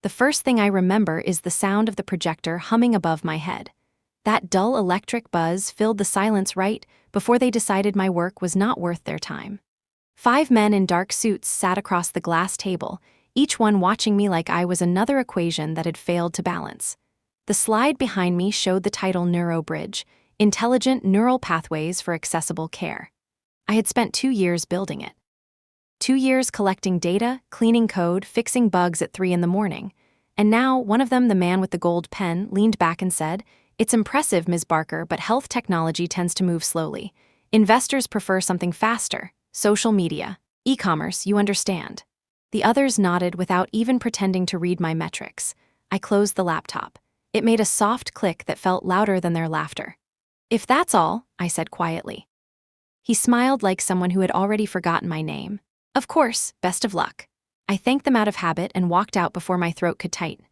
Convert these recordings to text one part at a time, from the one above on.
The first thing I remember is the sound of the projector humming above my head. That dull electric buzz filled the silence right before they decided my work was not worth their time. 5 men in dark suits sat across the glass table, each one watching me like I was another equation that had failed to balance. The slide behind me showed the title NeuroBridge, Intelligent Neural Pathways for Accessible Care. I had spent 2 years building it. 2 years collecting data, cleaning code, fixing bugs at 3 in the morning. And now, one of them, the man with the gold pen, leaned back and said, "It's impressive, Ms. Barker, but health technology tends to move slowly. Investors prefer something faster. Social media, e-commerce, you understand." The others nodded without even pretending to read my metrics. I closed the laptop. It made a soft click that felt louder than their laughter. "If that's all," I said quietly. He smiled like someone who had already forgotten my name. "Of course, best of luck." I thanked them out of habit and walked out before my throat could tighten.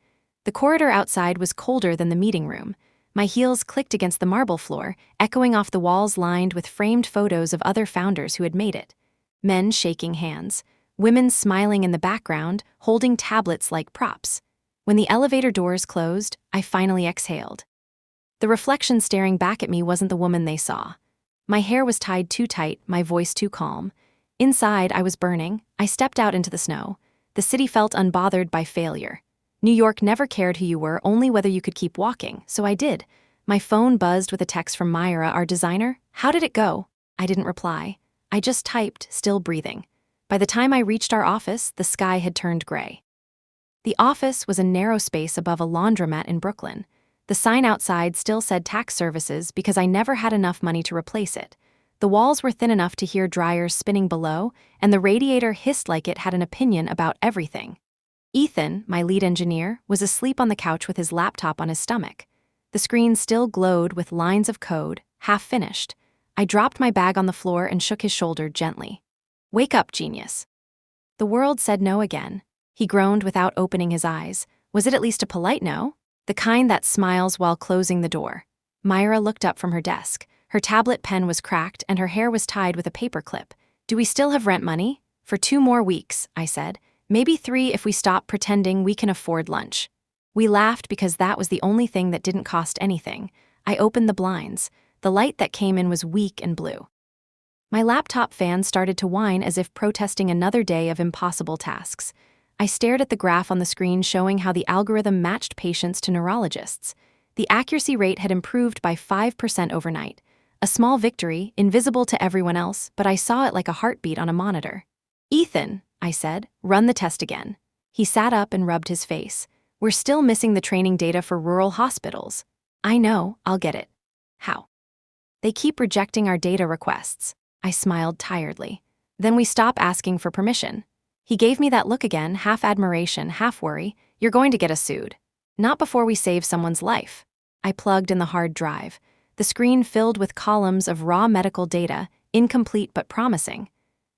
The corridor outside was colder than the meeting room. My heels clicked against the marble floor, echoing off the walls lined with framed photos of other founders who had made it. Men shaking hands, women smiling in the background, holding tablets like props. When the elevator doors closed, I finally exhaled. The reflection staring back at me wasn't the woman they saw. My hair was tied too tight, my voice too calm. Inside, I was burning. I stepped out into the snow. The city felt unbothered by failure. New York never cared who you were, only whether you could keep walking, so I did. My phone buzzed with a text from Myra, our designer. "How did it go?" I didn't reply. I just typed, still breathing. By the time I reached our office, the sky had turned gray. The office was a narrow space above a laundromat in Brooklyn. The sign outside still said tax services because I never had enough money to replace it. The walls were thin enough to hear dryers spinning below, and the radiator hissed like it had an opinion about everything. Ethan, my lead engineer, was asleep on the couch with his laptop on his stomach. The screen still glowed with lines of code, half finished. I dropped my bag on the floor and shook his shoulder gently. "Wake up, genius." The world said no again. He groaned without opening his eyes. Was it at least a polite no? The kind that smiles while closing the door. Myra looked up from her desk. Her tablet pen was cracked and her hair was tied with a paper clip. "Do we still have rent money?" "For 2 more weeks," I said. "Maybe 3 if we stop pretending we can afford lunch." We laughed because that was the only thing that didn't cost anything. I opened the blinds. The light that came in was weak and blue. My laptop fan started to whine as if protesting another day of impossible tasks. I stared at the graph on the screen showing how the algorithm matched patients to neurologists. The accuracy rate had improved by 5% overnight. A small victory, invisible to everyone else, but I saw it like a heartbeat on a monitor. "Ethan," I said, "run the test again." He sat up and rubbed his face. "We're still missing the training data for rural hospitals." "I know, I'll get it." "How?" "They keep rejecting our data requests." I smiled tiredly. "Then we stop asking for permission." He gave me that look again, half admiration, half worry. "You're going to get us sued." "Not before we save someone's life." I plugged in the hard drive. The screen filled with columns of raw medical data, incomplete but promising.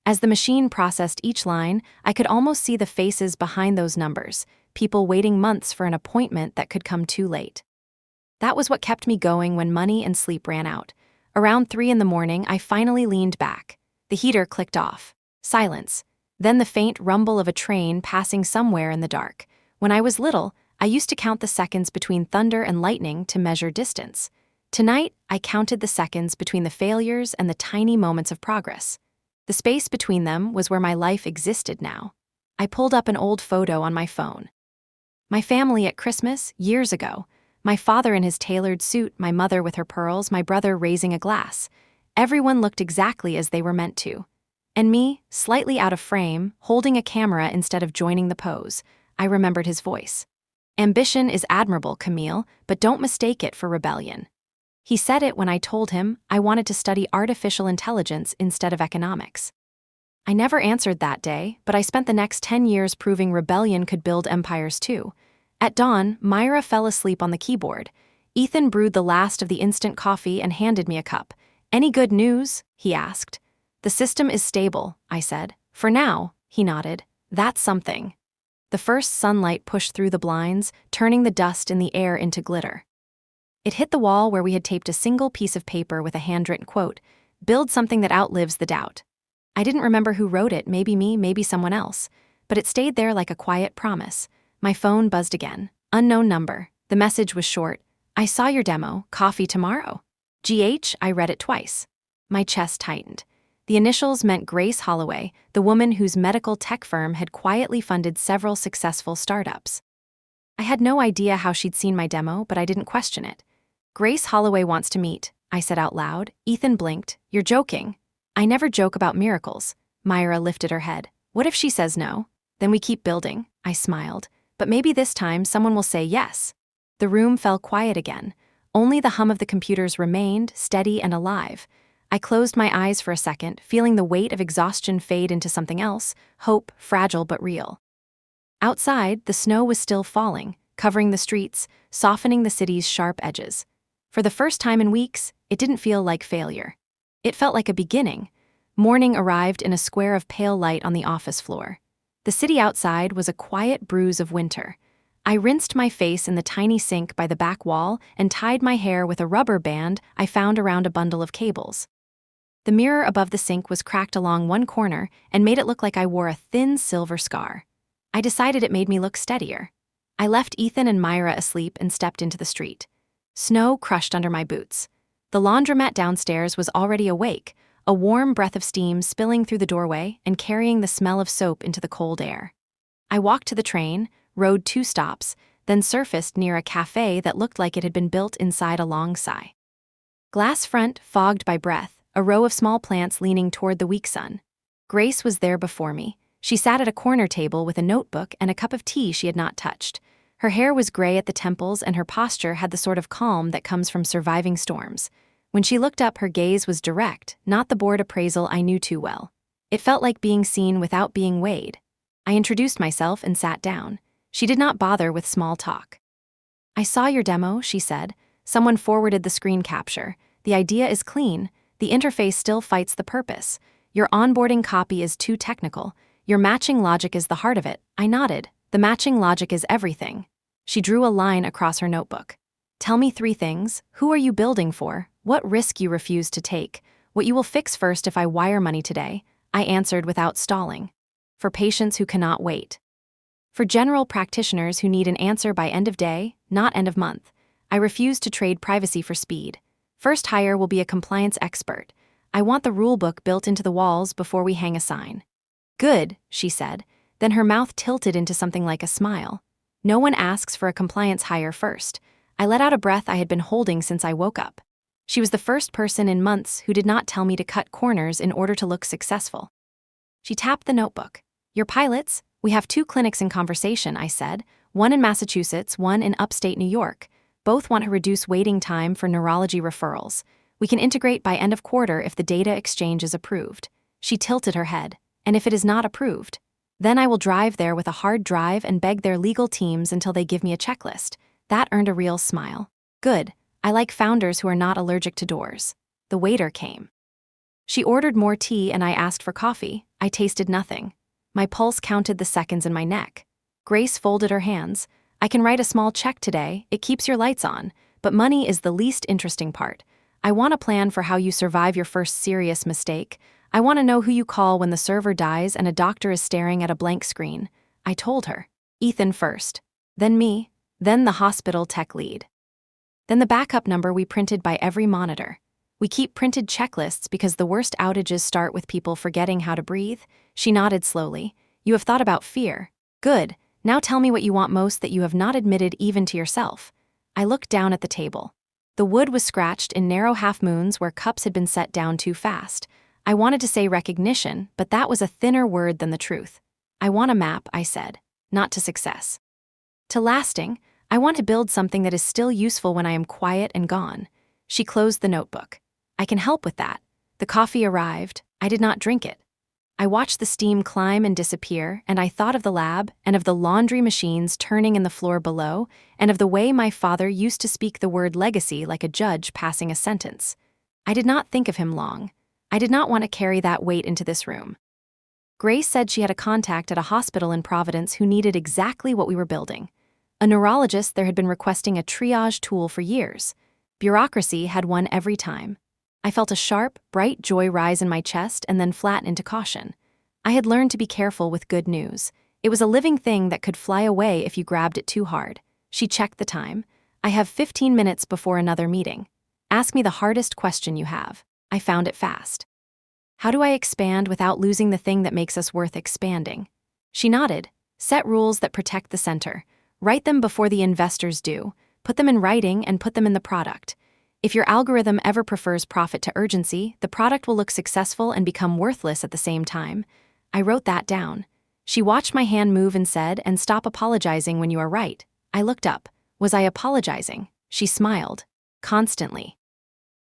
As the machine processed each line, I could almost see the faces behind those numbers, people waiting months for an appointment that could come too late. That was what kept me going when money and sleep ran out. Around 3 in the morning, I finally leaned back. The heater clicked off. Silence. Then the faint rumble of a train passing somewhere in the dark. When I was little, I used to count the seconds between thunder and lightning to measure distance. Tonight, I counted the seconds between the failures and the tiny moments of progress. The space between them was where my life existed now. I pulled up an old photo on my phone. My family at Christmas, years ago. My father in his tailored suit, my mother with her pearls, my brother raising a glass. Everyone looked exactly as they were meant to. And me, slightly out of frame, holding a camera instead of joining the pose. I remembered his voice. "Ambition is admirable, Camille, but don't mistake it for rebellion." He said it when I told him I wanted to study artificial intelligence instead of economics. I never answered that day, but I spent the next 10 years proving rebellion could build empires too. At dawn, Myra fell asleep on the keyboard. Ethan brewed the last of the instant coffee and handed me a cup. "Any good news?" he asked. "The system is stable," I said. "For now," he nodded. "That's something." The first sunlight pushed through the blinds, turning the dust in the air into glitter. It hit the wall where we had taped a single piece of paper with a handwritten quote, "Build something that outlives the doubt." I didn't remember who wrote it, maybe me, maybe someone else, but it stayed there like a quiet promise. My phone buzzed again. Unknown number. The message was short. I saw your demo. Coffee tomorrow. GH, I read it twice. My chest tightened. The initials meant Grace Holloway, the woman whose medical tech firm had quietly funded several successful startups. I had no idea how she'd seen my demo, but I didn't question it. Grace Holloway wants to meet, I said out loud. Ethan blinked. You're joking. I never joke about miracles. Myra lifted her head. What if she says no? Then we keep building. I smiled. But maybe this time someone will say yes. The room fell quiet again. Only the hum of the computers remained, steady and alive. I closed my eyes for a second, feeling the weight of exhaustion fade into something else, hope, fragile but real. Outside, the snow was still falling, covering the streets, softening the city's sharp edges. For the first time in weeks, it didn't feel like failure. It felt like a beginning. Morning arrived in a square of pale light on the office floor. The city outside was a quiet bruise of winter. I rinsed my face in the tiny sink by the back wall and tied my hair with a rubber band I found around a bundle of cables. The mirror above the sink was cracked along one corner and made it look like I wore a thin silver scar. I decided it made me look steadier. I left Ethan and Myra asleep and stepped into the street. Snow crushed under my boots. The laundromat downstairs was already awake, a warm breath of steam spilling through the doorway and carrying the smell of soap into the cold air. I walked to the train, rode 2 stops, then surfaced near a cafe that looked like it had been built inside a long sigh. Glass front, fogged by breath, a row of small plants leaning toward the weak sun. Grace was there before me. She sat at a corner table with a notebook and a cup of tea she had not touched. Her hair was gray at the temples and her posture had the sort of calm that comes from surviving storms. When she looked up, her gaze was direct, not the bored appraisal I knew too well. It felt like being seen without being weighed. I introduced myself and sat down. She did not bother with small talk. I saw your demo, she said. Someone forwarded the screen capture. The idea is clean. The interface still fights the purpose. Your onboarding copy is too technical. Your matching logic is the heart of it. I nodded. The matching logic is everything. She drew a line across her notebook. Tell me 3 things. Who are you building for? What risk you refuse to take? What you will fix first if I wire money today? I answered without stalling. For patients who cannot wait. For general practitioners who need an answer by end of day, not end of month. I refuse to trade privacy for speed. First hire will be a compliance expert. I want the rulebook built into the walls before we hang a sign. Good, she said. Then her mouth tilted into something like a smile. No one asks for a compliance hire first. I let out a breath I had been holding since I woke up. She was the first person in months who did not tell me to cut corners in order to look successful. She tapped the notebook. Your pilots? We have 2 clinics in conversation, I said. One in Massachusetts, one in upstate New York. Both want to reduce waiting time for neurology referrals. We can integrate by end of quarter if the data exchange is approved. She tilted her head. And if it is not approved? Then I will drive there with a hard drive and beg their legal teams until they give me a checklist. That earned a real smile. Good. I like founders who are not allergic to doors. The waiter came. She ordered more tea and I asked for coffee. I tasted nothing. My pulse counted the seconds in my neck. Grace folded her hands. I can write a small check today. It keeps your lights on. But money is the least interesting part. I want a plan for how you survive your first serious mistake. I want to know who you call when the server dies and a doctor is staring at a blank screen. I told her. Ethan first. Then me. Then the hospital tech lead. Then the backup number we printed by every monitor. We keep printed checklists because the worst outages start with people forgetting how to breathe. She nodded slowly. You have thought about fear. Good. Now tell me what you want most that you have not admitted even to yourself. I looked down at the table. The wood was scratched in narrow half-moons where cups had been set down too fast. I wanted to say recognition, but that was a thinner word than the truth. I want a map, I said. Not to success. To lasting. I want to build something that is still useful when I am quiet and gone. She closed the notebook. I can help with that. The coffee arrived. I did not drink it. I watched the steam climb and disappear, and I thought of the lab and of the laundry machines turning in the floor below, and of the way my father used to speak the word legacy like a judge passing a sentence. I did not think of him long. I did not want to carry that weight into this room. Grace said she had a contact at a hospital in Providence who needed exactly what we were building. A neurologist there had been requesting a triage tool for years. Bureaucracy had won every time. I felt a sharp, bright joy rise in my chest and then flatten into caution. I had learned to be careful with good news. It was a living thing that could fly away if you grabbed it too hard. She checked the time. I have 15 minutes before another meeting. Ask me the hardest question you have. I found it fast. How do I expand without losing the thing that makes us worth expanding? She nodded. Set rules that protect the center. Write them before the investors do. Put them in writing and put them in the product. If your algorithm ever prefers profit to urgency, the product will look successful and become worthless at the same time. I wrote that down. She watched my hand move and said, "And stop apologizing when you are right." I looked up. Was I apologizing? She smiled. Constantly.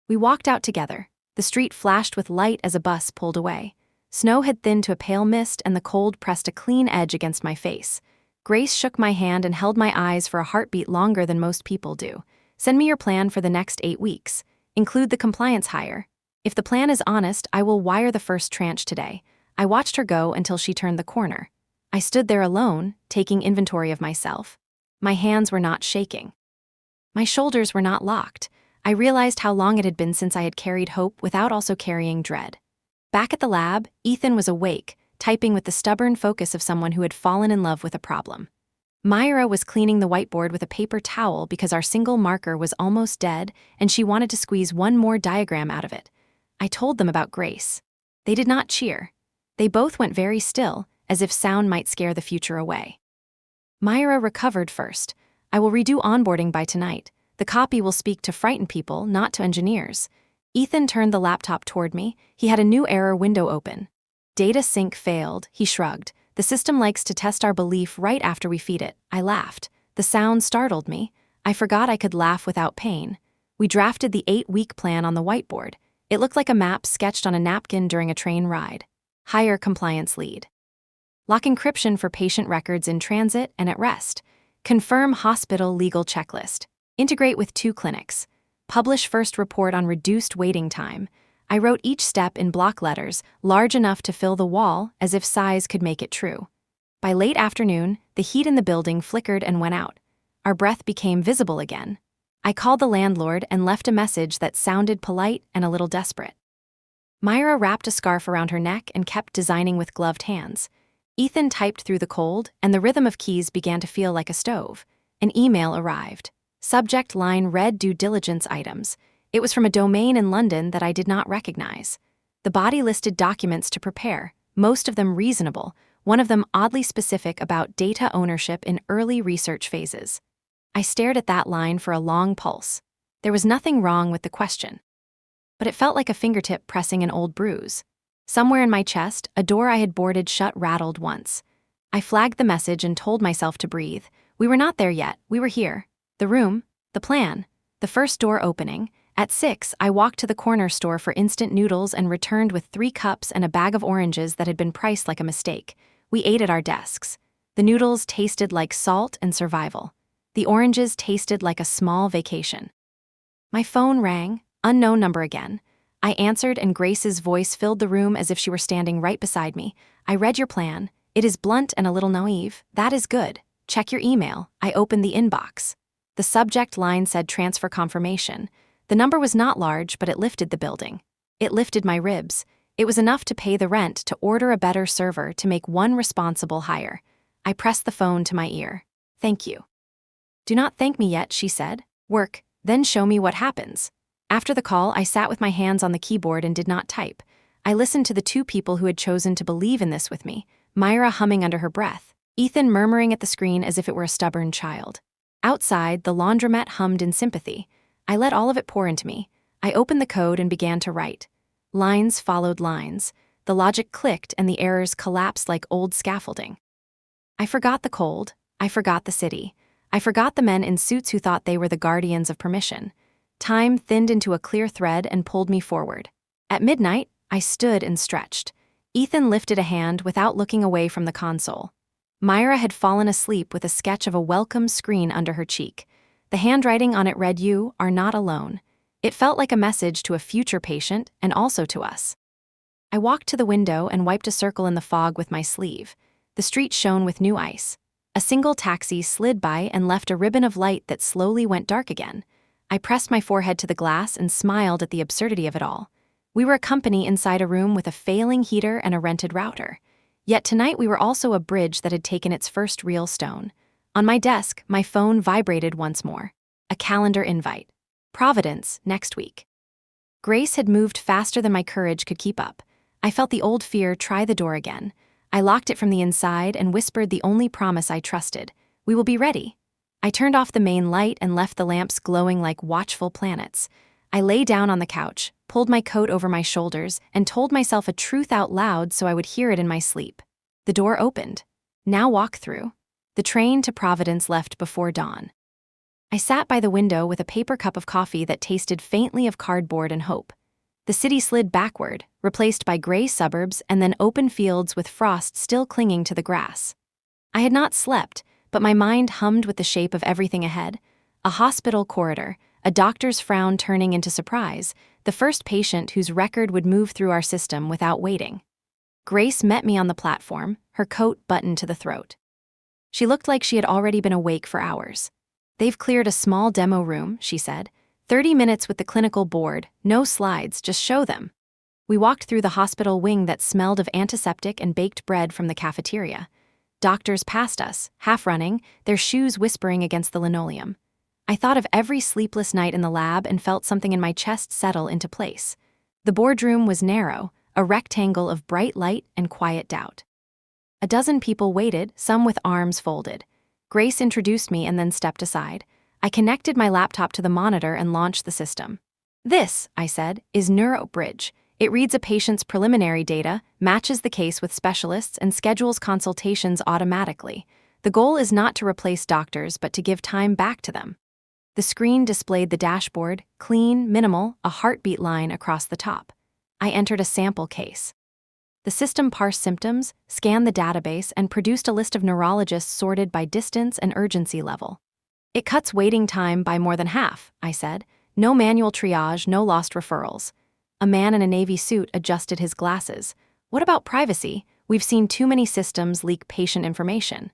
We walked out together. The street flashed with light as a bus pulled away. Snow had thinned to a pale mist and the cold pressed a clean edge against my face. Grace shook my hand and held my eyes for a heartbeat longer than most people do. Send me your plan for the next 8 weeks. Include the compliance hire. If the plan is honest, I will wire the first tranche today. I watched her go until she turned the corner. I stood there alone, taking inventory of myself. My hands were not shaking. My shoulders were not locked. I realized how long it had been since I had carried hope without also carrying dread. Back at the lab, Ethan was awake, typing with the stubborn focus of someone who had fallen in love with a problem. Myra was cleaning the whiteboard with a paper towel because our single marker was almost dead and she wanted to squeeze one more diagram out of it. I told them about Grace. They did not cheer. They both went very still, as if sound might scare the future away. Myra recovered first. I will redo onboarding by tonight. The copy will speak to frightened people, not to engineers. Ethan turned the laptop toward me. He had a new error window open. Data sync failed, he shrugged. The system likes to test our belief right after we feed it. I laughed. The sound startled me. I forgot I could laugh without pain. We drafted the 8-week plan on the whiteboard. It looked like a map sketched on a napkin during a train ride. Hire compliance lead. Lock encryption for patient records in transit and at rest. Confirm hospital legal checklist. Integrate with 2 clinics. Publish first report on reduced waiting time. I wrote each step in block letters, large enough to fill the wall, as if size could make it true. By late afternoon, the heat in the building flickered and went out. Our breath became visible again. I called the landlord and left a message that sounded polite and a little desperate. Myra wrapped a scarf around her neck and kept designing with gloved hands. Ethan typed through the cold, and the rhythm of keys began to feel like a stove. An email arrived. Subject line read due diligence items. It was from a domain in London that I did not recognize. The body listed documents to prepare, most of them reasonable, one of them oddly specific about data ownership in early research phases. I stared at that line for a long pulse. There was nothing wrong with the question. But it felt like a fingertip pressing an old bruise. Somewhere in my chest, a door I had boarded shut rattled once. I flagged the message and told myself to breathe. We were not there yet, we were here. The room, the plan, the first door opening. At 6, I walked to the corner store for instant noodles and returned with 3 cups and a bag of oranges that had been priced like a mistake. We ate at our desks. The noodles tasted like salt and survival. The oranges tasted like a small vacation. My phone rang, unknown number again. I answered and Grace's voice filled the room as if she were standing right beside me. I read your plan. It is blunt and a little naive. That is good. Check your email. I opened the inbox. The subject line said transfer confirmation. The number was not large, but it lifted the building. It lifted my ribs. It was enough to pay the rent, to order a better server, to make one responsible hire. I pressed the phone to my ear. Thank you. Do not thank me yet, she said. Work, then show me what happens. After the call, I sat with my hands on the keyboard and did not type. I listened to the 2 people who had chosen to believe in this with me, Myra humming under her breath, Ethan murmuring at the screen as if it were a stubborn child. Outside, the laundromat hummed in sympathy. I let all of it pour into me. I opened the code and began to write. Lines followed lines. The logic clicked and the errors collapsed like old scaffolding. I forgot the cold. I forgot the city. I forgot the men in suits who thought they were the guardians of permission. Time thinned into a clear thread and pulled me forward. At midnight, I stood and stretched. Ethan lifted a hand without looking away from the console. Myra had fallen asleep with a sketch of a welcome screen under her cheek. The handwriting on it read, "You are not alone." It felt like a message to a future patient and also to us. I walked to the window and wiped a circle in the fog with my sleeve. The street shone with new ice. A single taxi slid by and left a ribbon of light that slowly went dark again. I pressed my forehead to the glass and smiled at the absurdity of it all. We were a company inside a room with a failing heater and a rented router. Yet tonight we were also a bridge that had taken its first real stone. On my desk, my phone vibrated once more. A calendar invite. Providence, next week. Grace had moved faster than my courage could keep up. I felt the old fear try the door again. I locked it from the inside and whispered the only promise I trusted. We will be ready. I turned off the main light and left the lamps glowing like watchful planets. I lay down on the couch, pulled my coat over my shoulders, and told myself a truth out loud so I would hear it in my sleep. The door opened. Now walk through. The train to Providence left before dawn. I sat by the window with a paper cup of coffee that tasted faintly of cardboard and hope. The city slid backward, replaced by gray suburbs and then open fields with frost still clinging to the grass. I had not slept, but my mind hummed with the shape of everything ahead. A hospital corridor, a doctor's frown turning into surprise, the first patient whose record would move through our system without waiting. Grace met me on the platform, her coat buttoned to the throat. She looked like she had already been awake for hours. "They've cleared a small demo room," she said. 30 minutes with the clinical board, no slides, just show them. We walked through the hospital wing that smelled of antiseptic and baked bread from the cafeteria. Doctors passed us, half running, their shoes whispering against the linoleum. I thought of every sleepless night in the lab and felt something in my chest settle into place. The boardroom was narrow, a rectangle of bright light and quiet doubt. A dozen people waited, some with arms folded. Grace introduced me and then stepped aside. I connected my laptop to the monitor and launched the system. "This," I said, "is NeuroBridge. It reads a patient's preliminary data, matches the case with specialists, and schedules consultations automatically. The goal is not to replace doctors, but to give time back to them." The screen displayed the dashboard, clean, minimal, a heartbeat line across the top. I entered a sample case. The system parsed symptoms, scanned the database, and produced a list of neurologists sorted by distance and urgency level. "It cuts waiting time by more than half," I said. "No manual triage, no lost referrals." A man in a navy suit adjusted his glasses. "What about privacy? We've seen too many systems leak patient information."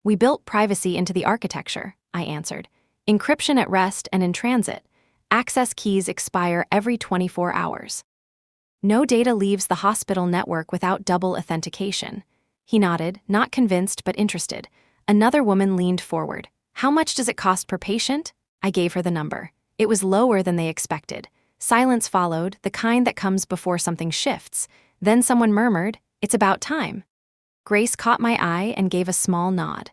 "We built privacy into the architecture," I answered. "Encryption at rest and in transit. Access keys expire every 24 hours. No data leaves the hospital network without double authentication." He nodded, not convinced but interested. Another woman leaned forward. "How much does it cost per patient?" I gave her the number. It was lower than they expected. Silence followed, the kind that comes before something shifts. Then someone murmured, "It's about time." Grace caught my eye and gave a small nod.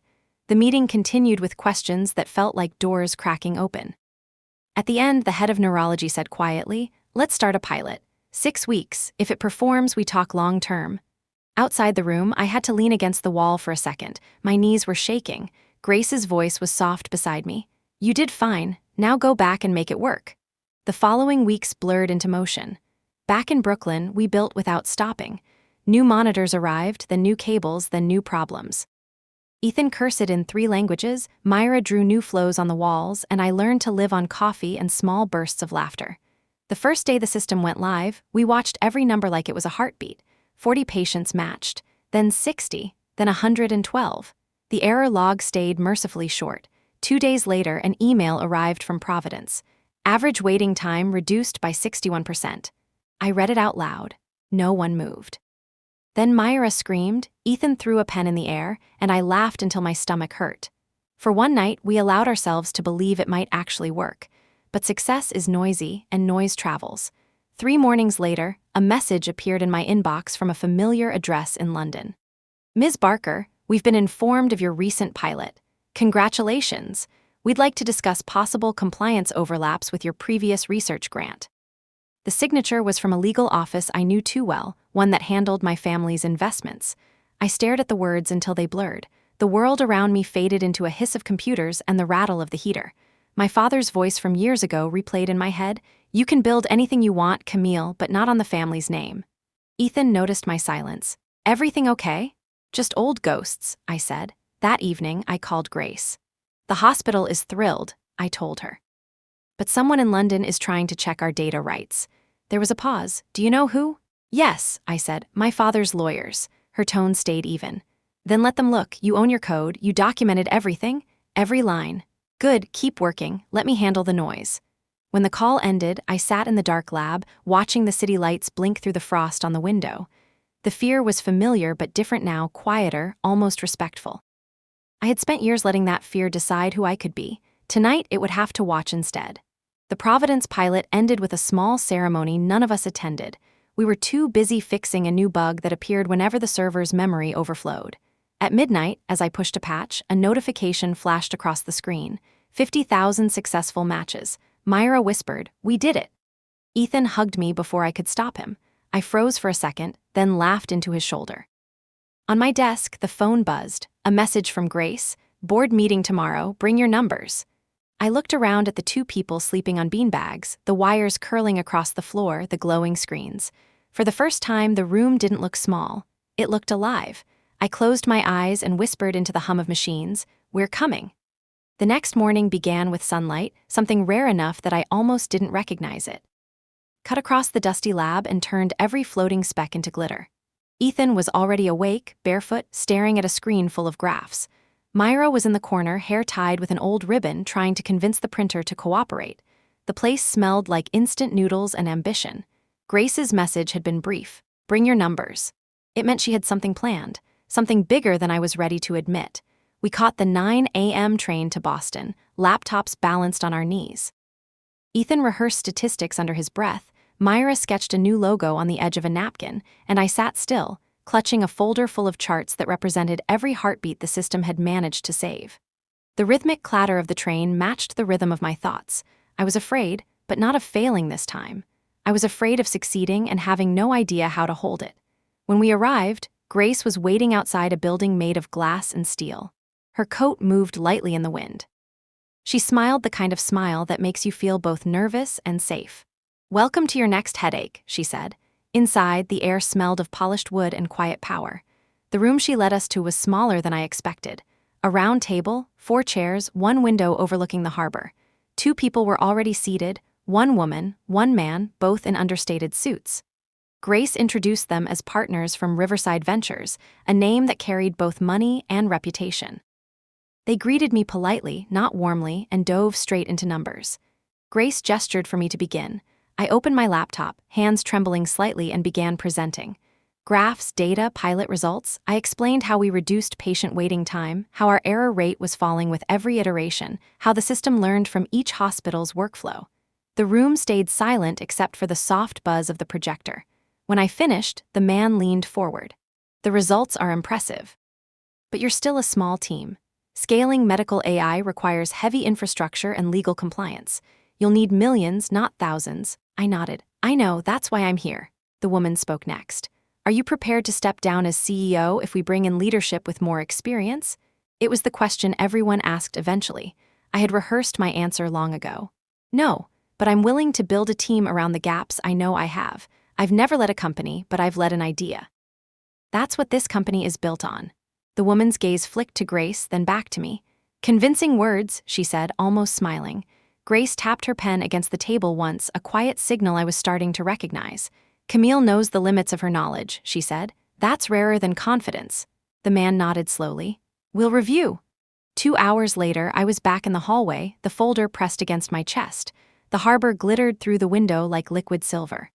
The meeting continued with questions that felt like doors cracking open. At the end, the head of neurology said quietly, "Let's start a pilot. 6 weeks. If it performs, we talk long-term." Outside the room, I had to lean against the wall for a second. My knees were shaking. Grace's voice was soft beside me. "You did fine. Now go back and make it work." The following weeks blurred into motion. Back in Brooklyn, we built without stopping. New monitors arrived, then new cables, then new problems. Ethan cursed in 3 languages, Myra drew new flows on the walls, and I learned to live on coffee and small bursts of laughter. The first day the system went live, we watched every number like it was a heartbeat. 40 patients matched, then 60, then 112. The error log stayed mercifully short. 2 days later, an email arrived from Providence. Average waiting time reduced by 61%. I read it out loud. No one moved. Then Myra screamed, Ethan threw a pen in the air, and I laughed until my stomach hurt. For one night, we allowed ourselves to believe it might actually work. But success is noisy, and noise travels. 3 mornings later, a message appeared in my inbox from a familiar address in London. "Ms. Barker, we've been informed of your recent pilot. Congratulations. We'd like to discuss possible compliance overlaps with your previous research grant." The signature was from a legal office I knew too well, one that handled my family's investments. I stared at the words until they blurred. The world around me faded into a hiss of computers and the rattle of the heater. My father's voice from years ago replayed in my head, "You can build anything you want, Camille, but not on the family's name." Ethan noticed my silence. "Everything okay?" "Just old ghosts," I said. That evening, I called Grace. "The hospital is thrilled," I told her. "But someone in London is trying to check our data rights." There was a pause. "Do you know who?" "Yes," I said. "My father's lawyers." Her tone stayed even. "Then let them look. You own your code. You documented everything. Every line. Good, keep working. Let me handle the noise." When the call ended, I sat in the dark lab, watching the city lights blink through the frost on the window. The fear was familiar but different now, quieter, almost respectful. I had spent years letting that fear decide who I could be. Tonight, it would have to watch instead. The Providence pilot ended with a small ceremony none of us attended. We were too busy fixing a new bug that appeared whenever the server's memory overflowed. At midnight, as I pushed a patch, a notification flashed across the screen. 50,000 successful matches. Myra whispered, "We did it." Ethan hugged me before I could stop him. I froze for a second, then laughed into his shoulder. On my desk, the phone buzzed. A message from Grace. "Board meeting tomorrow, bring your numbers." I looked around at the two people sleeping on beanbags, the wires curling across the floor, the glowing screens. For the first time, the room didn't look small. It looked alive. I closed my eyes and whispered into the hum of machines, "We're coming." The next morning began with sunlight, something rare enough that I almost didn't recognize it. Cut across the dusty lab and turned every floating speck into glitter. Ethan was already awake, barefoot, staring at a screen full of graphs. Myra was in the corner, hair tied with an old ribbon, trying to convince the printer to cooperate. The place smelled like instant noodles and ambition. Grace's message had been brief, "Bring your numbers." It meant she had something planned, something bigger than I was ready to admit. We caught the 9 a.m. train to Boston, laptops balanced on our knees. Ethan rehearsed statistics under his breath. Myra sketched a new logo on the edge of a napkin, and I sat still, clutching a folder full of charts that represented every heartbeat the system had managed to save. The rhythmic clatter of the train matched the rhythm of my thoughts. I was afraid, but not of failing this time. I was afraid of succeeding and having no idea how to hold it. When we arrived, Grace was waiting outside a building made of glass and steel. Her coat moved lightly in the wind. She smiled the kind of smile that makes you feel both nervous and safe. "Welcome to your next headache," she said. Inside, the air smelled of polished wood and quiet power. The room she led us to was smaller than I expected. A round table, 4 chairs, one window overlooking the harbor. 2 people were already seated, 1 woman, 1 man, both in understated suits. Grace introduced them as partners from Riverside Ventures, a name that carried both money and reputation. They greeted me politely, not warmly, and dove straight into numbers. Grace gestured for me to begin. I opened my laptop, hands trembling slightly, and began presenting. Graphs, data, pilot results. I explained how we reduced patient waiting time, how our error rate was falling with every iteration, how the system learned from each hospital's workflow. The room stayed silent except for the soft buzz of the projector. When I finished, the man leaned forward. "The results are impressive. But you're still a small team. Scaling medical AI requires heavy infrastructure and legal compliance. You'll need millions, not thousands." I nodded. "I know, that's why I'm here." The woman spoke next. "Are you prepared to step down as CEO if we bring in leadership with more experience?" It was the question everyone asked eventually. I had rehearsed my answer long ago. "No, but I'm willing to build a team around the gaps I know I have. I've never led a company, but I've led an idea." That's what this company is built on. The woman's gaze flicked to Grace, then back to me. "Convincing words," she said, almost smiling. Grace tapped her pen against the table once, a quiet signal I was starting to recognize. "Camille knows the limits of her knowledge," she said. "That's rarer than confidence." The man nodded slowly. "We'll review." 2 hours later, I was back in the hallway, the folder pressed against my chest. The harbor glittered through the window like liquid silver.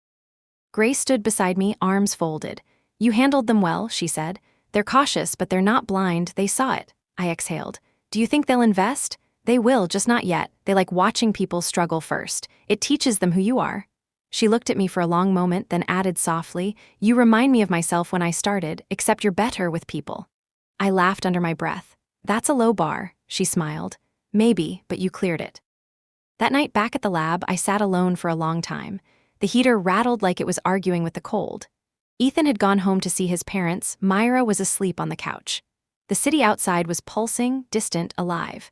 Grace stood beside me, arms folded. "You handled them well," she said. "They're cautious, but they're not blind. They saw it." I exhaled. "Do you think they'll invest?" "They will, just not yet. They like watching people struggle first. It teaches them who you are." She looked at me for a long moment, then added softly, "You remind me of myself when I started, except you're better with people." I laughed under my breath. "That's a low bar," she smiled. "Maybe, but you cleared it." That night back at the lab, I sat alone for a long time. The heater rattled like it was arguing with the cold. Ethan had gone home to see his parents. Myra was asleep on the couch. The city outside was pulsing, distant, alive.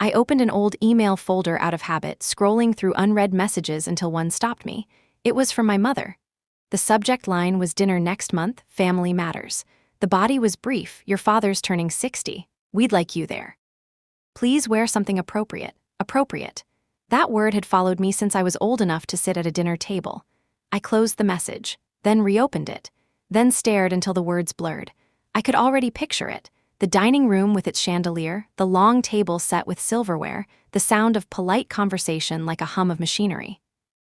I opened an old email folder out of habit, scrolling through unread messages until one stopped me. It was from my mother. The subject line was "Dinner next month, Family Matters." The body was brief: "Your father's turning 60. We'd like you there. Please wear something appropriate." Appropriate. That word had followed me since I was old enough to sit at a dinner table. I closed the message, then reopened it, then stared until the words blurred. I could already picture it. The dining room with its chandelier, the long table set with silverware, the sound of polite conversation like a hum of machinery.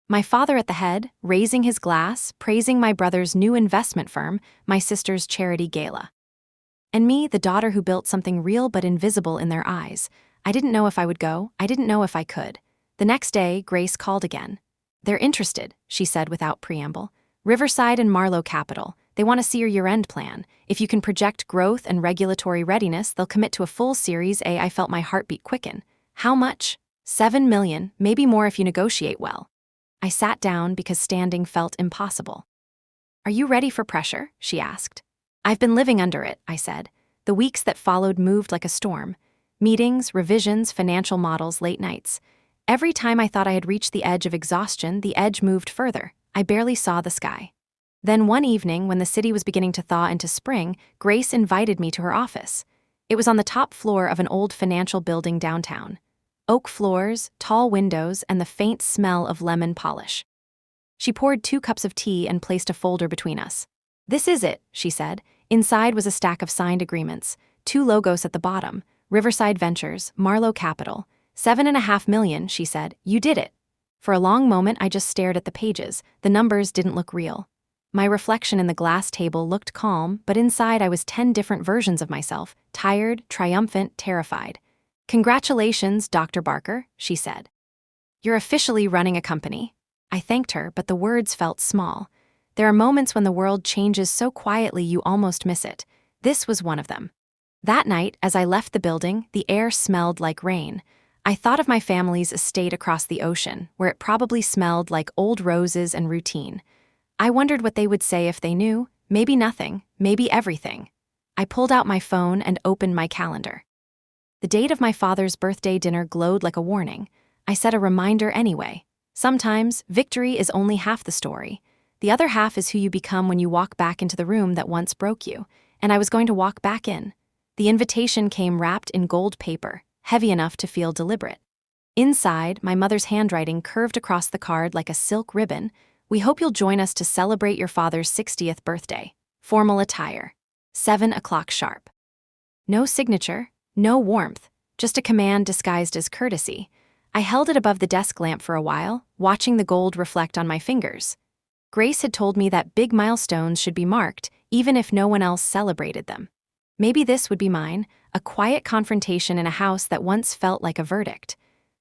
My father at the head, raising his glass, praising my brother's new investment firm, my sister's charity gala. And me, the daughter who built something real but invisible in their eyes. I didn't know if I would go, I didn't know if I could. The next day, Grace called again. "They're interested," she said without preamble. "Riverside and Marlowe Capital. They want to see your year-end plan. If you can project growth and regulatory readiness, they'll commit to a full Series A." I felt my heartbeat quicken. "How much?" "7 million, maybe more if you negotiate well." I sat down because standing felt impossible. "Are you ready for pressure?" she asked. "I've been living under it," I said. The weeks that followed moved like a storm. Meetings, revisions, financial models, late nights. Every time I thought I had reached the edge of exhaustion, the edge moved further. I barely saw the sky. Then one evening, when the city was beginning to thaw into spring, Grace invited me to her office. It was on the top floor of an old financial building downtown. Oak floors, tall windows, and the faint smell of lemon polish. She poured 2 cups of tea and placed a folder between us. "This is it," she said. Inside was a stack of signed agreements, 2 logos at the bottom, Riverside Ventures, Marlowe Capital. 7.5 million, she said. "You did it." For a long moment, I just stared at the pages. The numbers didn't look real. My reflection in the glass table looked calm, but inside I was 10 different versions of myself, tired, triumphant, terrified. "Congratulations, Dr. Barker," she said. "You're officially running a company." I thanked her, but the words felt small. There are moments when the world changes so quietly you almost miss it. This was one of them. That night, as I left the building, the air smelled like rain. I thought of my family's estate across the ocean, where it probably smelled like old roses and routine. I wondered what they would say if they knew. Maybe nothing, maybe everything. I pulled out my phone and opened my calendar. The date of my father's birthday dinner glowed like a warning. I set a reminder anyway. Sometimes, victory is only half the story. The other half is who you become when you walk back into the room that once broke you. And I was going to walk back in. The invitation came wrapped in gold paper, heavy enough to feel deliberate. Inside, my mother's handwriting curved across the card like a silk ribbon. "We hope you'll join us to celebrate your father's 60th birthday. Formal attire. 7 o'clock sharp." No signature, no warmth, just a command disguised as courtesy. I held it above the desk lamp for a while, watching the gold reflect on my fingers. Grace had told me that big milestones should be marked, even if no one else celebrated them. Maybe this would be mine, a quiet confrontation in a house that once felt like a verdict.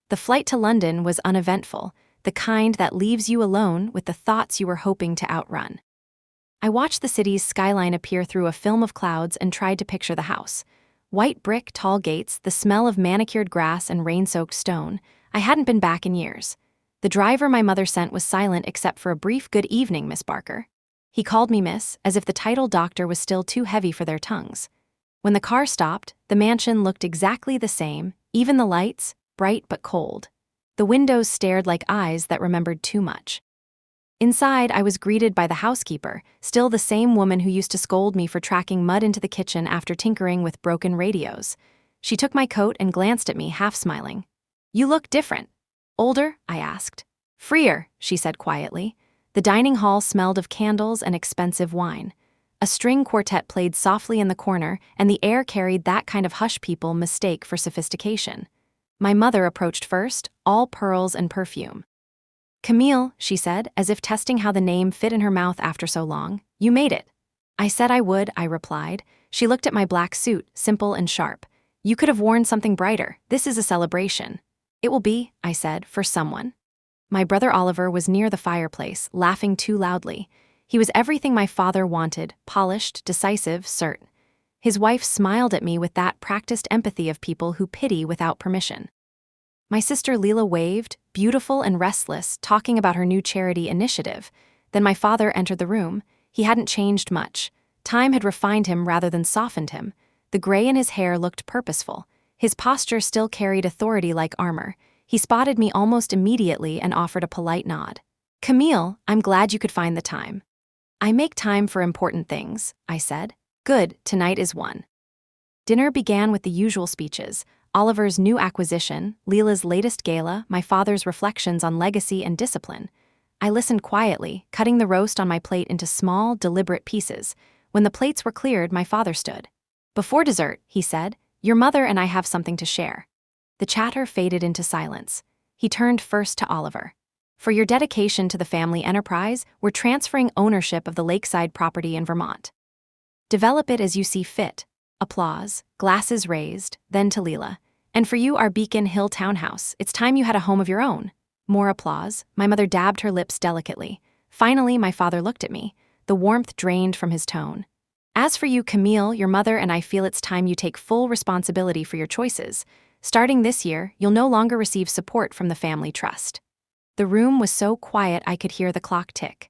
The flight to London was uneventful, the kind that leaves you alone with the thoughts you were hoping to outrun. I watched the city's skyline appear through a film of clouds and tried to picture the house. White brick, tall gates, the smell of manicured grass and rain-soaked stone. I hadn't been back in years. The driver my mother sent was silent except for a brief "Good evening, Miss Barker." He called me Miss, as if the title doctor was still too heavy for their tongues. When the car stopped, the mansion looked exactly the same, even the lights, bright but cold. The windows stared like eyes that remembered too much. Inside, I was greeted by the housekeeper, still the same woman who used to scold me for tracking mud into the kitchen after tinkering with broken radios. She took my coat and glanced at me, half smiling. "You look different." "Older?" I asked. "Freer," she said quietly. The dining hall smelled of candles and expensive wine. A string quartet played softly in the corner, and the air carried that kind of hush people mistake for sophistication. My mother approached first, all pearls and perfume. "Camille," she said, as if testing how the name fit in her mouth after so long. "You made it." "I said I would," I replied. She looked at my black suit, simple and sharp. "You could have worn something brighter. This is a celebration." "It will be," I said, "for someone." My brother Oliver was near the fireplace, laughing too loudly. He was everything my father wanted, polished, decisive, certain. His wife smiled at me with that practiced empathy of people who pity without permission. My sister Leela waved, beautiful and restless, talking about her new charity initiative. Then my father entered the room. He hadn't changed much. Time had refined him rather than softened him. The gray in his hair looked purposeful. His posture still carried authority like armor. He spotted me almost immediately and offered a polite nod. "Camille, I'm glad you could find the time." "I make time for important things," I said. "Good, tonight is one." Dinner began with the usual speeches: Oliver's new acquisition, Leela's latest gala, my father's reflections on legacy and discipline. I listened quietly, cutting the roast on my plate into small, deliberate pieces. When the plates were cleared, my father stood. "Before dessert," he said, "your mother and I have something to share." The chatter faded into silence. He turned first to Oliver. For your dedication to the family enterprise, we're transferring ownership of the lakeside property in Vermont. Develop it as you see fit. Applause, glasses raised, then to Leela. And for you, our Beacon Hill townhouse, it's time you had a home of your own. More applause. My mother dabbed her lips delicately. Finally, my father looked at me. The warmth drained from his tone. As for you, Camille, your mother and I feel it's time you take full responsibility for your choices. Starting this year, you'll no longer receive support from the family trust. The room was so quiet I could hear the clock tick.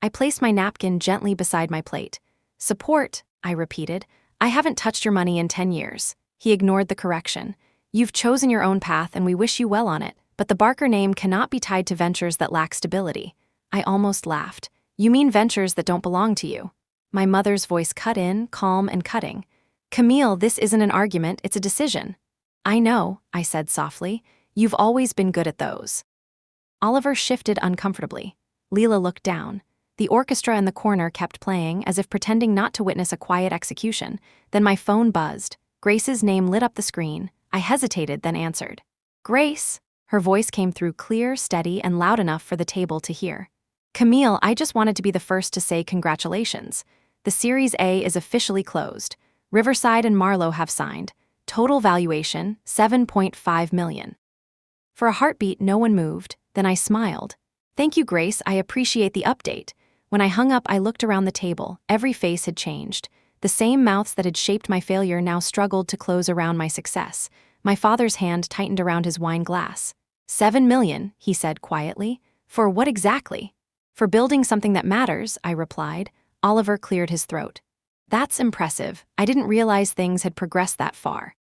I placed my napkin gently beside my plate. Support, I repeated. I haven't touched your money in 10 years. He ignored the correction. You've chosen your own path and we wish you well on it, but the Barker name cannot be tied to ventures that lack stability. I almost laughed. You mean ventures that don't belong to you? My mother's voice cut in, calm and cutting. Camille, this isn't an argument, it's a decision. I know, I said softly. You've always been good at those. Oliver shifted uncomfortably. Leela looked down. The orchestra in the corner kept playing, as if pretending not to witness a quiet execution. Then my phone buzzed. Grace's name lit up the screen. I hesitated, then answered. Grace? Her voice came through clear, steady, and loud enough for the table to hear. Camille, I just wanted to be the first to say congratulations. The Series A is officially closed. Riverside and Marlowe have signed. Total valuation, $7.5 million. For a heartbeat, no one moved. Then I smiled. Thank you, Grace, I appreciate the update. When I hung up, I looked around the table. Every face had changed. The same mouths that had shaped my failure now struggled to close around my success. My father's hand tightened around his wine glass. $7 million, he said quietly. For what exactly? For building something that matters, I replied. Oliver cleared his throat. That's impressive. I didn't realize things had progressed that far.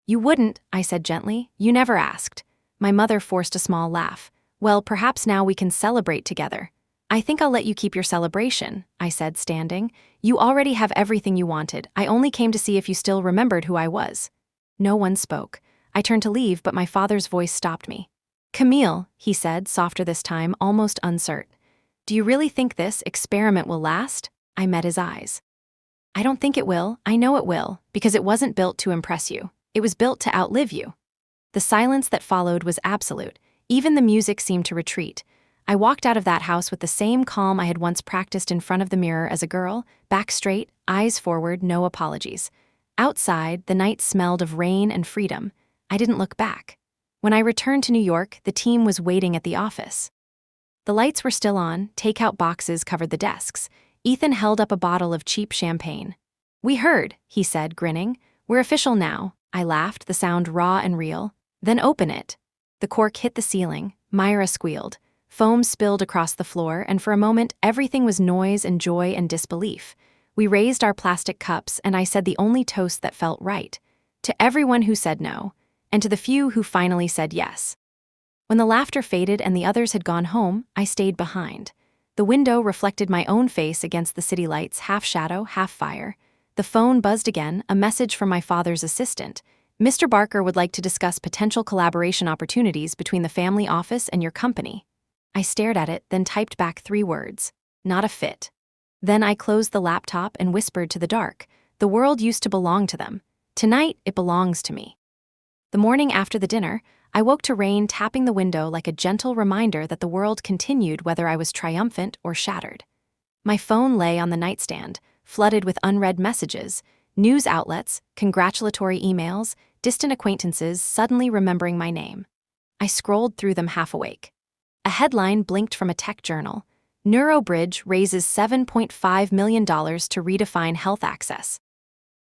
You wouldn't, I said gently. You never asked. My mother forced a small laugh. Well, perhaps now we can celebrate together. I think I'll let you keep your celebration, I said, standing. You already have everything you wanted. I only came to see if you still remembered who I was. No one spoke. I turned to leave, but my father's voice stopped me. Camille, he said, softer this time, almost uncertain. Do you really think this experiment will last? I met his eyes. I don't think it will. I know it will, because it wasn't built to impress you. It was built to outlive you. The silence that followed was absolute. Even the music seemed to retreat. I walked out of that house with the same calm I had once practiced in front of the mirror as a girl, back straight, eyes forward, no apologies. Outside, the night smelled of rain and freedom. I didn't look back. When I returned to New York, the team was waiting at the office. The lights were still on, takeout boxes covered the desks. Ethan held up a bottle of cheap champagne. We heard, he said, grinning. We're official now. I laughed, the sound raw and real. Then open it. The cork hit the ceiling. Myra squealed. Foam spilled across the floor, and for a moment, everything was noise and joy and disbelief. We raised our plastic cups, and I said the only toast that felt right. To everyone who said no, and to the few who finally said yes. When the laughter faded and the others had gone home, I stayed behind. The window reflected my own face against the city lights, half shadow, half fire. The phone buzzed again, a message from my father's assistant. Mr. Barker would like to discuss potential collaboration opportunities between the family office and your company. I stared at it, then typed back 3 words. Not a fit. Then I closed the laptop and whispered to the dark. The world used to belong to them. Tonight, it belongs to me. The morning after the dinner, I woke to rain tapping the window like a gentle reminder that the world continued whether I was triumphant or shattered. My phone lay on the nightstand, flooded with unread messages, news outlets, congratulatory emails, distant acquaintances suddenly remembering my name. I scrolled through them half awake. A headline blinked from a tech journal. NeuroBridge raises $7.5 million to redefine health access.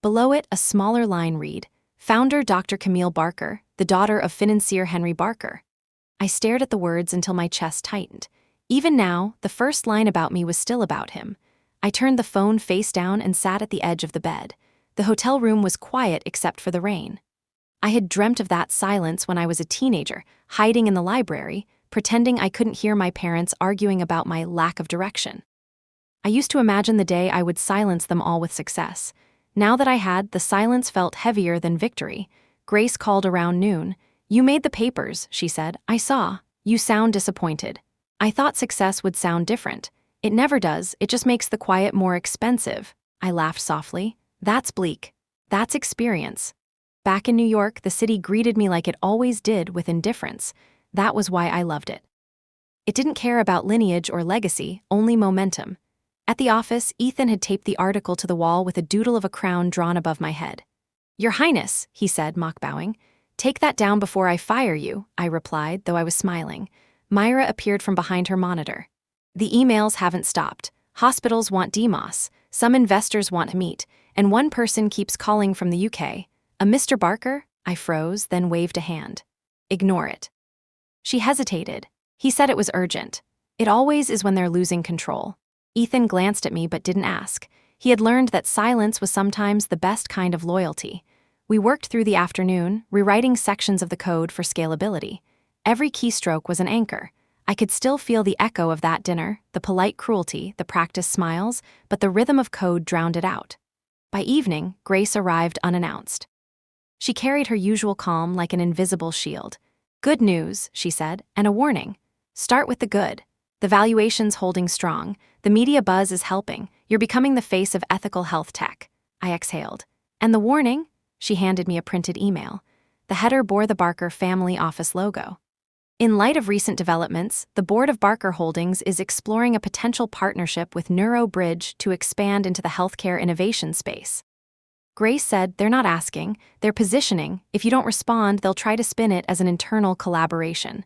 Below it, a smaller line read, Founder Dr. Camille Barker, the daughter of financier Henry Barker. I stared at the words until my chest tightened. Even now, the first line about me was still about him. I turned the phone face down and sat at the edge of the bed. The hotel room was quiet except for the rain. I had dreamt of that silence when I was a teenager, hiding in the library, pretending I couldn't hear my parents arguing about my lack of direction. I used to imagine the day I would silence them all with success. Now that I had, the silence felt heavier than victory. Grace called around noon. You made the papers, she said. I saw. You sound disappointed. I thought success would sound different. It never does, it just makes the quiet more expensive. I laughed softly. That's bleak. That's experience. Back in New York, the city greeted me like it always did, with indifference. That was why I loved it. It didn't care about lineage or legacy, only momentum. At the office, Ethan had taped the article to the wall with a doodle of a crown drawn above my head. "Your Highness," he said, mock bowing. "Take that down before I fire you," I replied, though I was smiling. Myra appeared from behind her monitor. "The emails haven't stopped. Hospitals want DMOS, some investors want to meet, and one person keeps calling from the UK. A Mr. Barker?" I froze, then waved a hand. "Ignore it." She hesitated. "He said it was urgent. It always is when they're losing control." Ethan glanced at me but didn't ask. He had learned that silence was sometimes the best kind of loyalty. We worked through the afternoon, rewriting sections of the code for scalability. Every keystroke was an anchor. I could still feel the echo of that dinner, the polite cruelty, the practiced smiles, but the rhythm of code drowned it out. By evening, Grace arrived unannounced. She carried her usual calm like an invisible shield. "Good news," she said, "and a warning. Start with the good. The valuation's holding strong. The media buzz is helping. You're becoming the face of ethical health tech." I exhaled. "And the warning?" She handed me a printed email. The header bore the Barker family office logo. "In light of recent developments, the board of Barker Holdings is exploring a potential partnership with NeuroBridge to expand into the healthcare innovation space." Grace said, "They're not asking, they're positioning. If you don't respond, they'll try to spin it as an internal collaboration."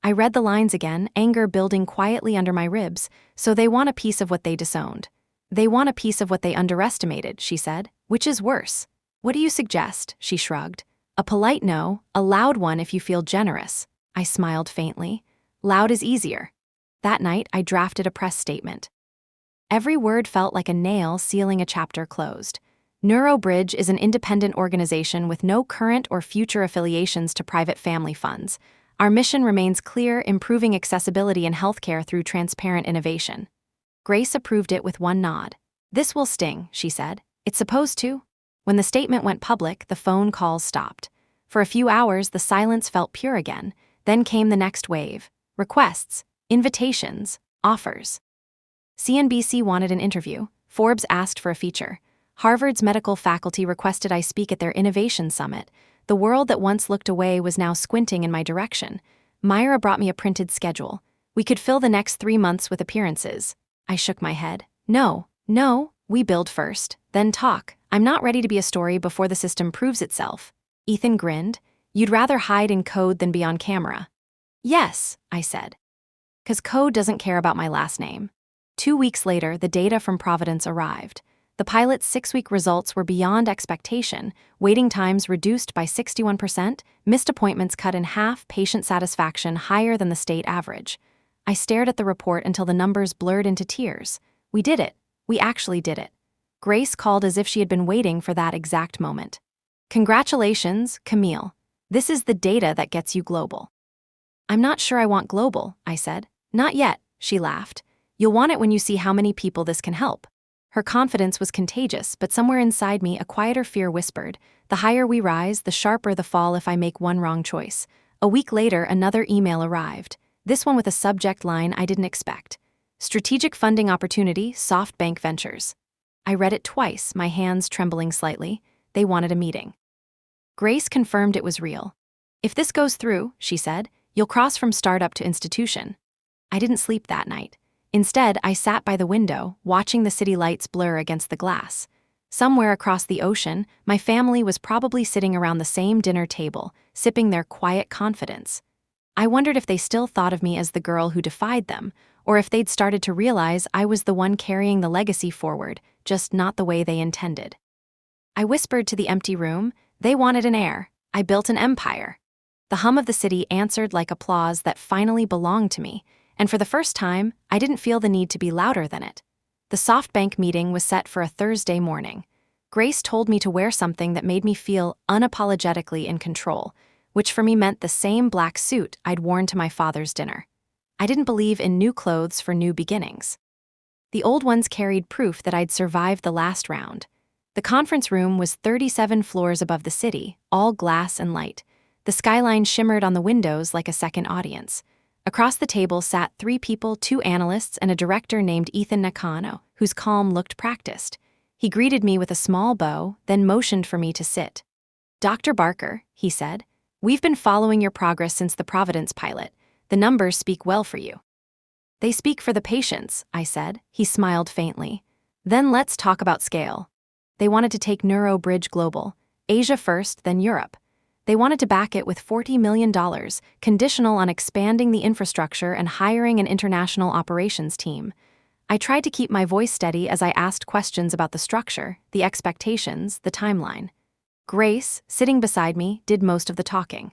I read the lines again, anger building quietly under my ribs. "So they want a piece of what they disowned. They want a piece of what they underestimated," she said. "Which is worse? What do you suggest?" She shrugged. "A polite no, a loud one if you feel generous." I smiled faintly. Loud is easier. That night, I drafted a press statement. Every word felt like a nail sealing a chapter closed. NeuroBridge is an independent organization with no current or future affiliations to private family funds. Our mission remains clear, improving accessibility in healthcare through transparent innovation. Grace approved it with one nod. "This will sting," she said. "It's supposed to." When the statement went public, the phone calls stopped. For a few hours, the silence felt pure again. Then came the next wave. Requests, invitations, offers. CNBC wanted an interview. Forbes asked for a feature. Harvard's medical faculty requested I speak at their innovation summit. The world that once looked away was now squinting in my direction. Myra brought me a printed schedule. "We could fill the next 3 months with appearances." I shook my head. No, we build first, then talk. I'm not ready to be a story before the system proves itself." Ethan grinned. "You'd rather hide in code than be on camera." "Yes," I said. "'Cause code doesn't care about my last name." 2 weeks later, the data from Providence arrived. The pilot's 6-week results were beyond expectation, waiting times reduced by 61%, missed appointments cut in half, patient satisfaction higher than the state average. I stared at the report until the numbers blurred into tears. We did it. We actually did it. Grace called as if she had been waiting for that exact moment. "Congratulations, Camille. This is the data that gets you global." "I'm not sure I want global," I said. "Not yet," she laughed. "You'll want it when you see how many people this can help." Her confidence was contagious, but somewhere inside me a quieter fear whispered, "The higher we rise, the sharper the fall if I make one wrong choice." A week later, another email arrived, this one with a subject line I didn't expect. "Strategic funding opportunity, SoftBank Ventures." I read it twice, my hands trembling slightly. They wanted a meeting. Grace confirmed it was real. "If this goes through," she said, "you'll cross from startup to institution." I didn't sleep that night. Instead, I sat by the window, watching the city lights blur against the glass. Somewhere across the ocean, my family was probably sitting around the same dinner table, sipping their quiet confidence. I wondered if they still thought of me as the girl who defied them, or if they'd started to realize I was the one carrying the legacy forward, just not the way they intended. I whispered to the empty room, "They wanted an heir. I built an empire." The hum of the city answered like applause that finally belonged to me, and for the first time, I didn't feel the need to be louder than it. The SoftBank meeting was set for a Thursday morning. Grace told me to wear something that made me feel unapologetically in control, which for me meant the same black suit I'd worn to my father's dinner. I didn't believe in new clothes for new beginnings. The old ones carried proof that I'd survived the last round. The conference room was 37 floors above the city, all glass and light. The skyline shimmered on the windows like a second audience. Across the table sat 3 people, 2 analysts, and a director named Ethan Nakano, whose calm looked practiced. He greeted me with a small bow, then motioned for me to sit. "Dr. Barker," he said, "we've been following your progress since the Providence pilot. The numbers speak well for you. They speak for the patients, I said. He smiled faintly. Then let's talk about scale. They wanted to take Neuro Bridge global. Asia first, then Europe. They wanted to back it with $40 million, conditional on expanding the infrastructure and hiring an international operations team. I tried to keep my voice steady as I asked questions about the structure, the expectations, the timeline. Grace, sitting beside me, did most of the talking.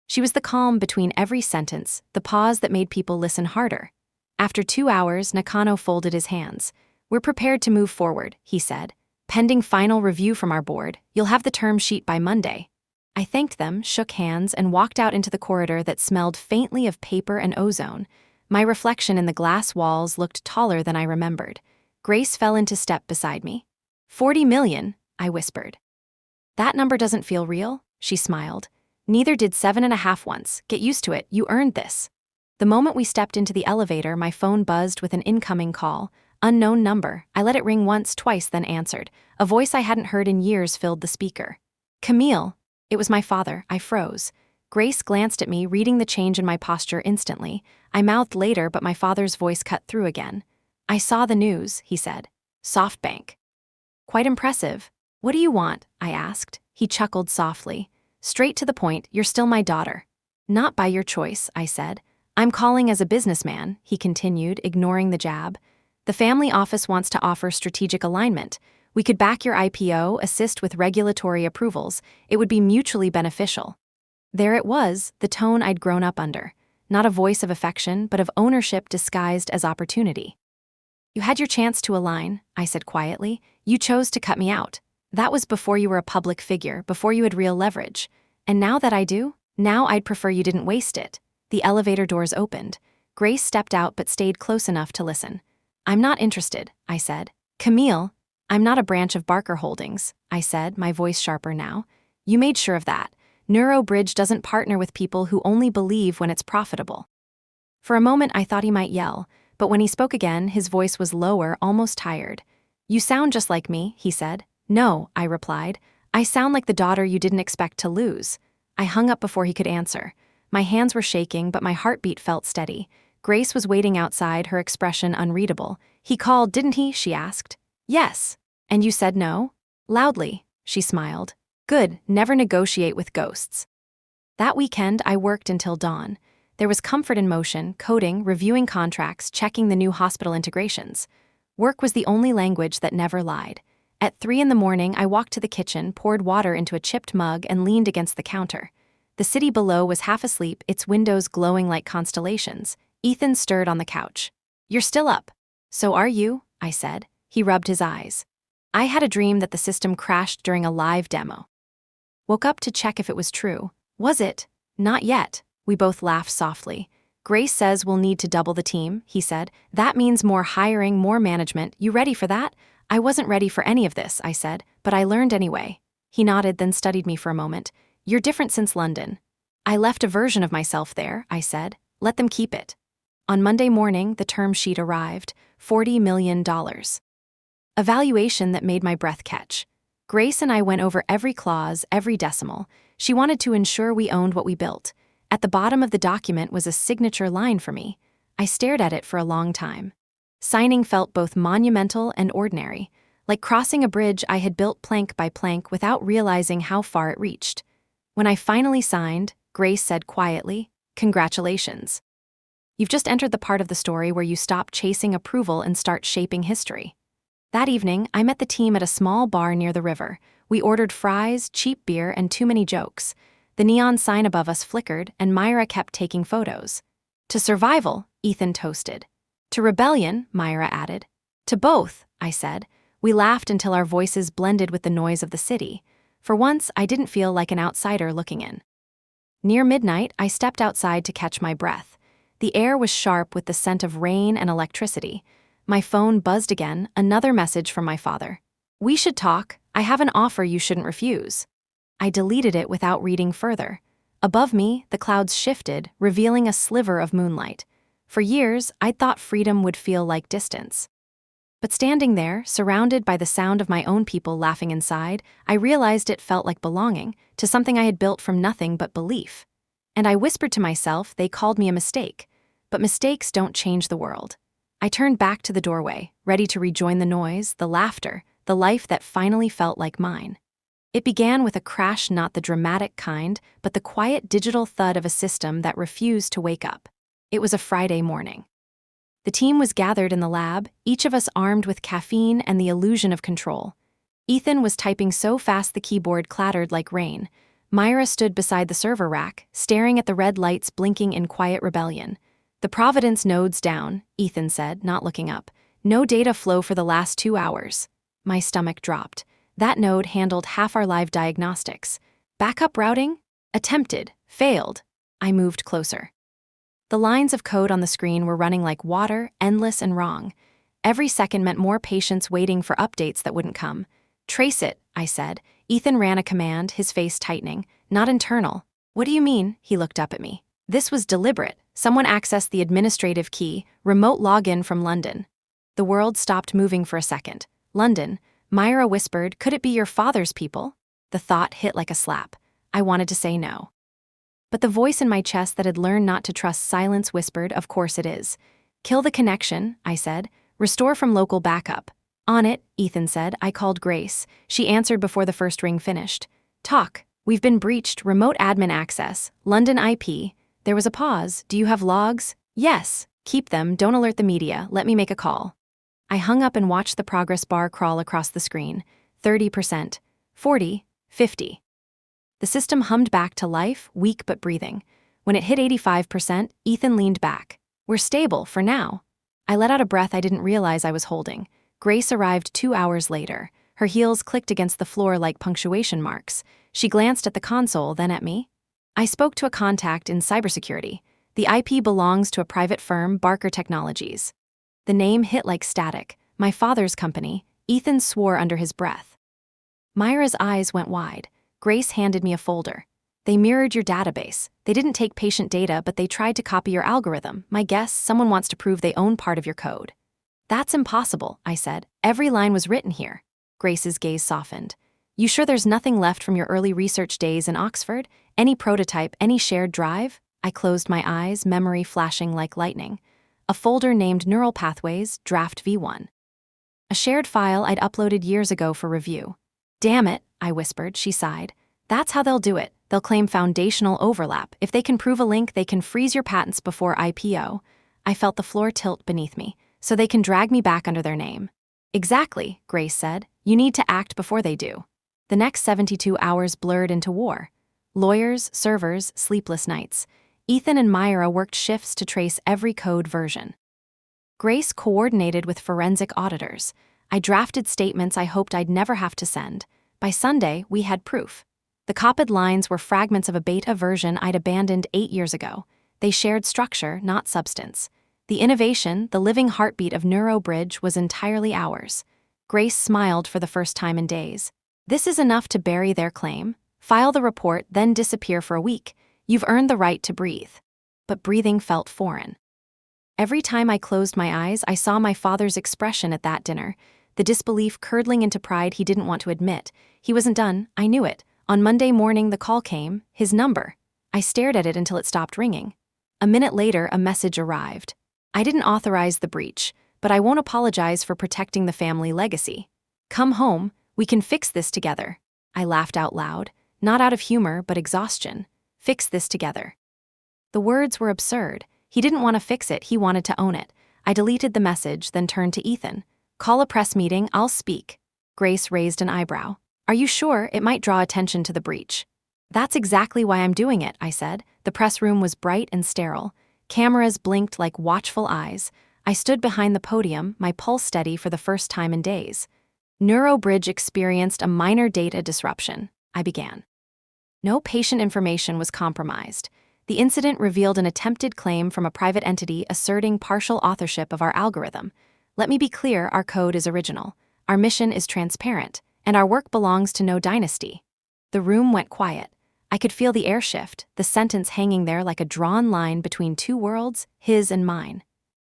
She was the calm between every sentence, the pause that made people listen harder. After 2 hours, Nakano folded his hands. We're prepared to move forward, he said. Pending final review from our board, you'll have the term sheet by Monday. I thanked them, shook hands, and walked out into the corridor that smelled faintly of paper and ozone. My reflection in the glass walls looked taller than I remembered. Grace fell into step beside me. 40 million, I whispered. That number doesn't feel real, she smiled. Neither did 7.5 once. Get used to it, you earned this. The moment we stepped into the elevator, my phone buzzed with an incoming call. Unknown number. I let it ring once, twice, then answered. A voice I hadn't heard in years filled the speaker. Camille. It was my father. I froze. Grace glanced at me, reading the change in my posture instantly. I mouthed later, but my father's voice cut through again. I saw the news, he said. SoftBank. Quite impressive. What do you want? I asked. He chuckled softly. Straight to the point, you're still my daughter. Not by your choice, I said. I'm calling as a businessman, he continued, ignoring the jab. The family office wants to offer strategic alignment. We could back your IPO, assist with regulatory approvals. It would be mutually beneficial. There it was, the tone I'd grown up under. Not a voice of affection, but of ownership disguised as opportunity. You had your chance to align, I said quietly. You chose to cut me out. That was before you were a public figure, before you had real leverage. And now that I do, now I'd prefer you didn't waste it. The elevator doors opened. Grace stepped out but stayed close enough to listen. I'm not interested, I said. Camille, I'm not a branch of Barker Holdings, I said, my voice sharper now. You made sure of that. Neuro Bridge doesn't partner with people who only believe when it's profitable. For a moment I thought he might yell, but when he spoke again, his voice was lower, almost tired. You sound just like me, he said. No, I replied. I sound like the daughter you didn't expect to lose. I hung up before he could answer. My hands were shaking, but my heartbeat felt steady. Grace was waiting outside, her expression unreadable. He called, didn't he? She asked. Yes. And you said no? Loudly, she smiled. Good, never negotiate with ghosts. That weekend, I worked until dawn. There was comfort in motion, coding, reviewing contracts, checking the new hospital integrations. Work was the only language that never lied. At 3 a.m, I walked to the kitchen, poured water into a chipped mug, and leaned against the counter. The city below was half asleep, its windows glowing like constellations. Ethan stirred on the couch. You're still up. So are you, I said. He rubbed his eyes. I had a dream that the system crashed during a live demo. Woke up to check if it was true. Was it? Not yet. We both laughed softly. Grace says we'll need to double the team, he said. That means more hiring, more management. You ready for that? I wasn't ready for any of this, I said, but I learned anyway. He nodded, then studied me for a moment. You're different since London. I left a version of myself there, I said. Let them keep it. On Monday morning, the term sheet arrived, $40 million. A valuation that made my breath catch. Grace and I went over every clause, every decimal. She wanted to ensure we owned what we built. At the bottom of the document was a signature line for me. I stared at it for a long time. Signing felt both monumental and ordinary, like crossing a bridge I had built plank by plank without realizing how far it reached. When I finally signed, Grace said quietly, "Congratulations. You've just entered the part of the story where you stop chasing approval and start shaping history." That evening, I met the team at a small bar near the river. We ordered fries, cheap beer, and too many jokes. The neon sign above us flickered, and Myra kept taking photos. To survival, Ethan toasted. To rebellion, Myra added. To both, I said. We laughed until our voices blended with the noise of the city. For once, I didn't feel like an outsider looking in. Near midnight, I stepped outside to catch my breath. The air was sharp with the scent of rain and electricity. My phone buzzed again, another message from my father. We should talk. I have an offer you shouldn't refuse. I deleted it without reading further. Above me, the clouds shifted, revealing a sliver of moonlight. For years, I'd thought freedom would feel like distance. But standing there, surrounded by the sound of my own people laughing inside, I realized it felt like belonging to something I had built from nothing but belief. And I whispered to myself they called me a mistake. but mistakes don't change the world. I turned back to the doorway, ready to rejoin the noise, the laughter, the life that finally felt like mine. It began with a crash, not the dramatic kind, but the quiet digital thud of a system that refused to wake up. It was a Friday morning. The team was gathered in the lab, each of us armed with caffeine and the illusion of control. Ethan was typing so fast the keyboard clattered like rain. Myra stood beside the server rack, staring at the red lights blinking in quiet rebellion. "The Providence node's down," Ethan said, not looking up. "No data flow for the last 2 hours." My stomach dropped. That node handled half our live diagnostics. Backup routing? Attempted. Failed. I moved closer. The lines of code on the screen were running like water, endless and wrong. Every second meant more patients waiting for updates that wouldn't come. "Trace it," I said. Ethan ran a command, his face tightening. "Not internal." "What do you mean?" He looked up at me. "This was deliberate. Someone accessed the administrative key, remote login from London." The world stopped moving for a second. "London?" Myra whispered. "Could it be your father's people?" The thought hit like a slap. I wanted to say no. But the voice in my chest that had learned not to trust silence whispered, "Of course it is." "Kill the connection," I said. "Restore from local backup." "On it," Ethan said. I called Grace. She answered before the first ring finished. "Talk. We've been breached. Remote admin access. London IP." There was a pause. "Do you have logs?" "Yes." "Keep them. Don't alert the media. Let me make a call." I hung up and watched the progress bar crawl across the screen. 30%. 40. 50. The system hummed back to life, weak but breathing. When it hit 85%, Ethan leaned back. "We're stable, for now." I let out a breath I didn't realize I was holding. Grace arrived 2 hours later. Her heels clicked against the floor like punctuation marks. She glanced at the console, then at me. "I spoke to a contact in cybersecurity. The IP belongs to a private firm, Barker Technologies." The name hit like static. My father's company. Ethan swore under his breath. Myra's eyes went wide. Grace handed me a folder. "They mirrored your database. They didn't take patient data, but they tried to copy your algorithm. My guess, someone wants to prove they own part of your code." "That's impossible," I said. "Every line was written here." Grace's gaze softened. "You sure there's nothing left from your early research days in Oxford? Any prototype, any shared drive?" I closed my eyes, memory flashing like lightning. A folder named Neural Pathways, Draft V1. A shared file I'd uploaded years ago for review. "Damn it," I whispered. She sighed. "That's how they'll do it. They'll claim foundational overlap. If they can prove a link, they can freeze your patents before IPO." I felt the floor tilt beneath me. "So they can drag me back under their name." "Exactly," Grace said. "You need to act before they do." The next 72 hours blurred into war. Lawyers, servers, sleepless nights. Ethan and Myra worked shifts to trace every code version. Grace coordinated with forensic auditors. I drafted statements I hoped I'd never have to send. By Sunday, we had proof. The copied lines were fragments of a beta version I'd abandoned 8 years ago. They shared structure, not substance. The innovation, the living heartbeat of NeuroBridge, was entirely ours. Grace smiled for the first time in days. "This is enough to bury their claim. File the report, then disappear for a week. You've earned the right to breathe." But breathing felt foreign. Every time I closed my eyes, I saw my father's expression at that dinner, the disbelief curdling into pride he didn't want to admit. He wasn't done, I knew it. On Monday morning, the call came, his number. I stared at it until it stopped ringing. A minute later, a message arrived. "I didn't authorize the breach, but I won't apologize for protecting the family legacy. Come home, we can fix this together." I laughed out loud, not out of humor, but exhaustion. Fix this together. The words were absurd. He didn't want to fix it, he wanted to own it. I deleted the message, then turned to Ethan. "Call a press meeting, I'll speak." Grace raised an eyebrow. "Are you sure? It might draw attention to the breach." "That's exactly why I'm doing it," I said. The press room was bright and sterile. Cameras blinked like watchful eyes. I stood behind the podium, my pulse steady for the first time in days. "NeuroBridge experienced a minor data disruption," I began. No patient information was compromised. The incident revealed an attempted claim from a private entity asserting partial authorship of our algorithm. Let me be clear, our code is original. Our mission is transparent, and our work belongs to no dynasty. The room went quiet. I could feel the air shift, the sentence hanging there like a drawn line between two worlds, his and mine.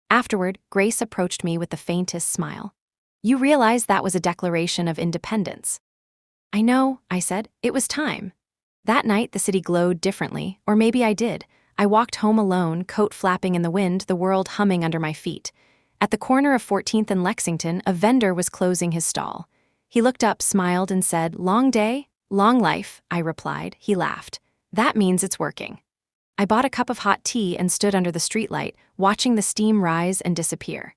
Afterward, Grace approached me with the faintest smile. "You realize that was a declaration of independence." "I know," I said. "It was time." That night, the city glowed differently, or maybe I did. I walked home alone, coat flapping in the wind, the world humming under my feet. At the corner of 14th and Lexington, a vendor was closing his stall. He looked up, smiled, and said, "Long day? Long life," I replied. He laughed. "That means it's working." I bought a cup of hot tea and stood under the streetlight, watching the steam rise and disappear.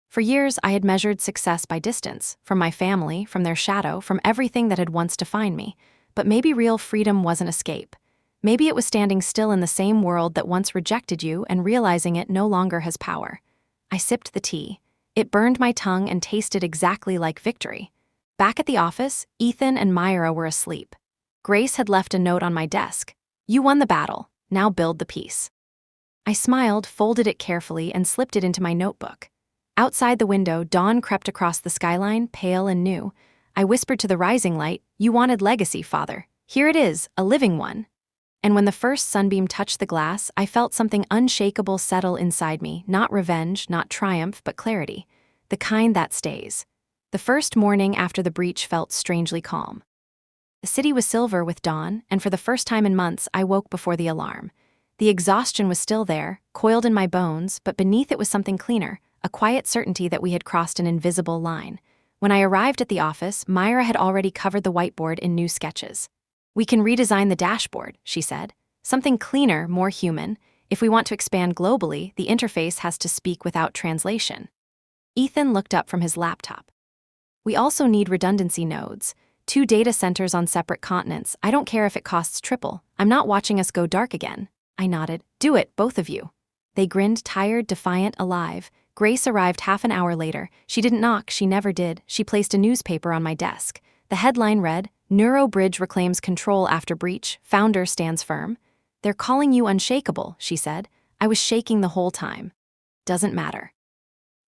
For years, I had measured success by distance, from my family, from their shadow, from everything that had once defined me. But maybe real freedom wasn't escape. Maybe it was standing still in the same world that once rejected you and realizing it no longer has power. I sipped the tea. It burned my tongue and tasted exactly like victory. Back at the office, Ethan and Myra were asleep. Grace had left a note on my desk. "You won the battle. Now build the peace." I smiled, folded it carefully, and slipped it into my notebook. Outside the window, dawn crept across the skyline, pale and new. I whispered to the rising light, "You wanted legacy, Father. Here it is, a living one." And when the first sunbeam touched the glass, I felt something unshakable settle inside me, not revenge, not triumph, but clarity. The kind that stays. The first morning after the breach felt strangely calm. The city was silver with dawn, and for the first time in months, I woke before the alarm. The exhaustion was still there, coiled in my bones, but beneath it was something cleaner, a quiet certainty that we had crossed an invisible line. When I arrived at the office, Myra had already covered the whiteboard in new sketches. "We can redesign the dashboard," she said. "Something cleaner, more human. If we want to expand globally, the interface has to speak without translation." Ethan looked up from his laptop. "We also need redundancy nodes. 2 data centers on separate continents. I don't care if it costs triple. I'm not watching us go dark again." I nodded. "Do it, both of you." They grinned, tired, defiant, alive. Grace arrived half an hour later. She didn't knock, she never did. She placed a newspaper on my desk. The headline read, "Neuro Bridge reclaims control after breach. Founder stands firm." "They're calling you unshakable," she said. I was shaking the whole time. "Doesn't matter.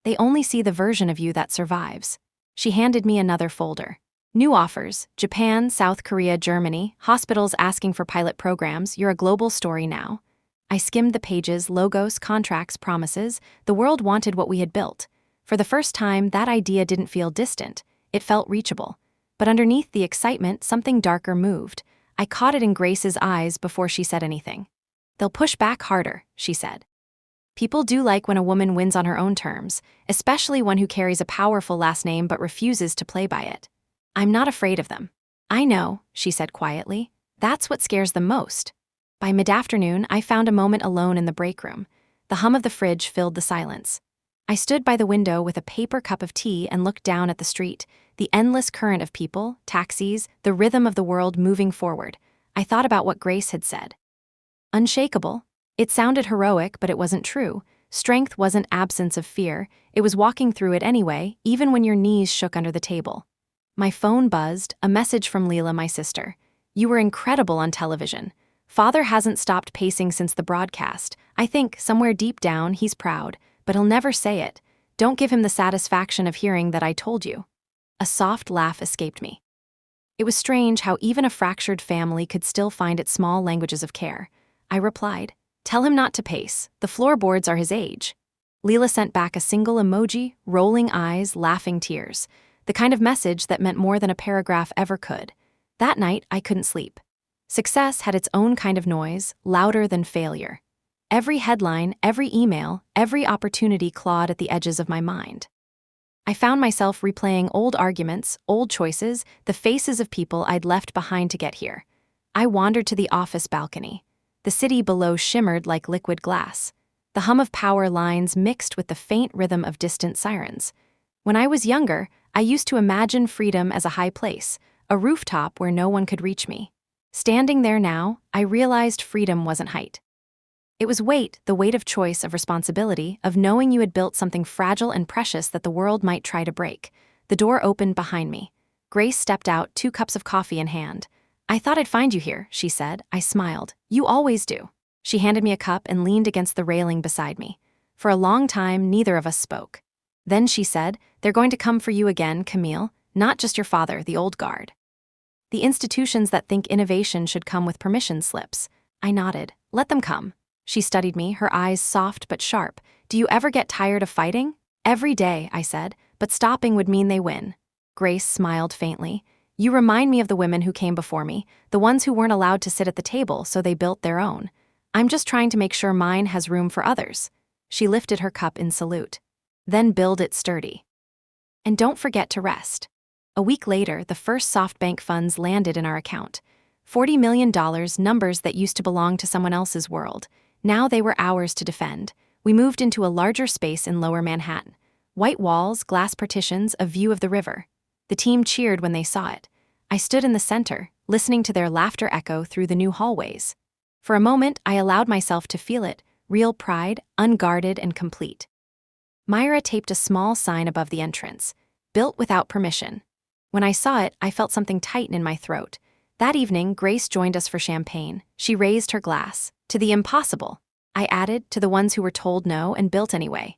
They only see the version of you that survives." She handed me another folder. "New offers. Japan, South Korea, Germany. Hospitals asking for pilot programs. You're a global story now." I skimmed the pages, logos, contracts, promises. The world wanted what we had built. For the first time, that idea didn't feel distant. It felt reachable. But underneath the excitement, something darker moved. I caught it in Grace's eyes before she said anything. "They'll push back harder," she said. "People do like when a woman wins on her own terms, especially one who carries a powerful last name but refuses to play by it. I'm not afraid of them." "I know," she said quietly. "That's what scares them most." By mid-afternoon, I found a moment alone in the break room. The hum of the fridge filled the silence. I stood by the window with a paper cup of tea and looked down at the street, the endless current of people, taxis, the rhythm of the world moving forward. I thought about what Grace had said. Unshakable. It sounded heroic, but it wasn't true. Strength wasn't absence of fear. It was walking through it anyway, even when your knees shook under the table. My phone buzzed, a message from Leela, my sister. "You were incredible on television. Father hasn't stopped pacing since the broadcast. I think, somewhere deep down, he's proud, but he'll never say it. Don't give him the satisfaction of hearing that I told you." A soft laugh escaped me. It was strange how even a fractured family could still find its small languages of care. I replied, "Tell him not to pace. The floorboards are his age." Leela sent back a single emoji, rolling eyes, laughing tears. The kind of message that meant more than a paragraph ever could. That night, I couldn't sleep. Success had its own kind of noise, louder than failure. Every headline, every email, every opportunity clawed at the edges of my mind. I found myself replaying old arguments, old choices, the faces of people I'd left behind to get here. I wandered to the office balcony. The city below shimmered like liquid glass. The hum of power lines mixed with the faint rhythm of distant sirens. When I was younger, I used to imagine freedom as a high place, a rooftop where no one could reach me. Standing there now, I realized freedom wasn't height. It was weight, the weight of choice, of responsibility, of knowing you had built something fragile and precious that the world might try to break. The door opened behind me. Grace stepped out, 2 cups of coffee in hand. "I thought I'd find you here," she said. I smiled. "You always do." She handed me a cup and leaned against the railing beside me. For a long time, neither of us spoke. Then she said, "They're going to come for you again, Camille. Not just your father, the old guard. The institutions that think innovation should come with permission slips." I nodded. "Let them come." She studied me, her eyes soft but sharp. "Do you ever get tired of fighting?" "Every day," I said, "but stopping would mean they win." Grace smiled faintly. "You remind me of the women who came before me, the ones who weren't allowed to sit at the table, so they built their own." I'm just trying to make sure mine has room for others. She lifted her cup in salute. Then build it sturdy. And don't forget to rest. A week later, the first SoftBank funds landed in our account. $40 million, numbers that used to belong to someone else's world. Now they were ours to defend. We moved into a larger space in Lower Manhattan. White walls, glass partitions, a view of the river. The team cheered when they saw it. I stood in the center, listening to their laughter echo through the new hallways. For a moment, I allowed myself to feel it, real pride, unguarded and complete. Myra taped a small sign above the entrance, built without permission. When I saw it, I felt something tighten in my throat. That evening, Grace joined us for champagne. She raised her glass. To the impossible. I added, to the ones who were told no and built anyway.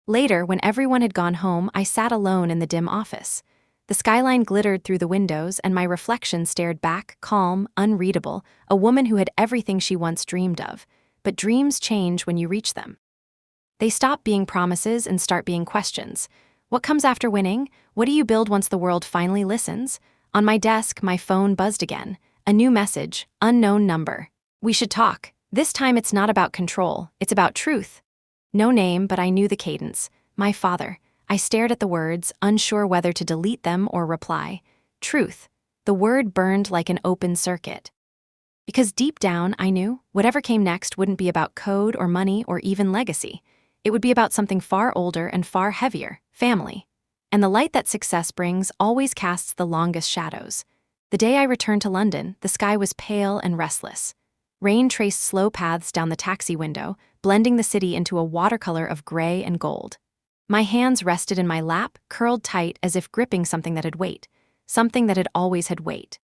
Later, when everyone had gone home, I sat alone in the dim office. The skyline glittered through the windows, and my reflection stared back, calm, unreadable, a woman who had everything she once dreamed of. But dreams change when you reach them. They stop being promises and start being questions. What comes after winning? What do you build once the world finally listens? On my desk, my phone buzzed again. A new message, unknown number. We should talk. This time it's not about control, it's about truth. No name, but I knew the cadence. My father. I stared at the words, unsure whether to delete them or reply. Truth. The word burned like an open circuit. Because deep down, I knew, whatever came next wouldn't be about code or money or even legacy. It would be about something far older and far heavier, family. And the light that success brings always casts the longest shadows. The day I returned to London, the sky was pale and restless. Rain traced slow paths down the taxi window, blending the city into a watercolor of gray and gold. My hands rested in my lap, curled tight as if gripping something that had weight, something that had always had weight.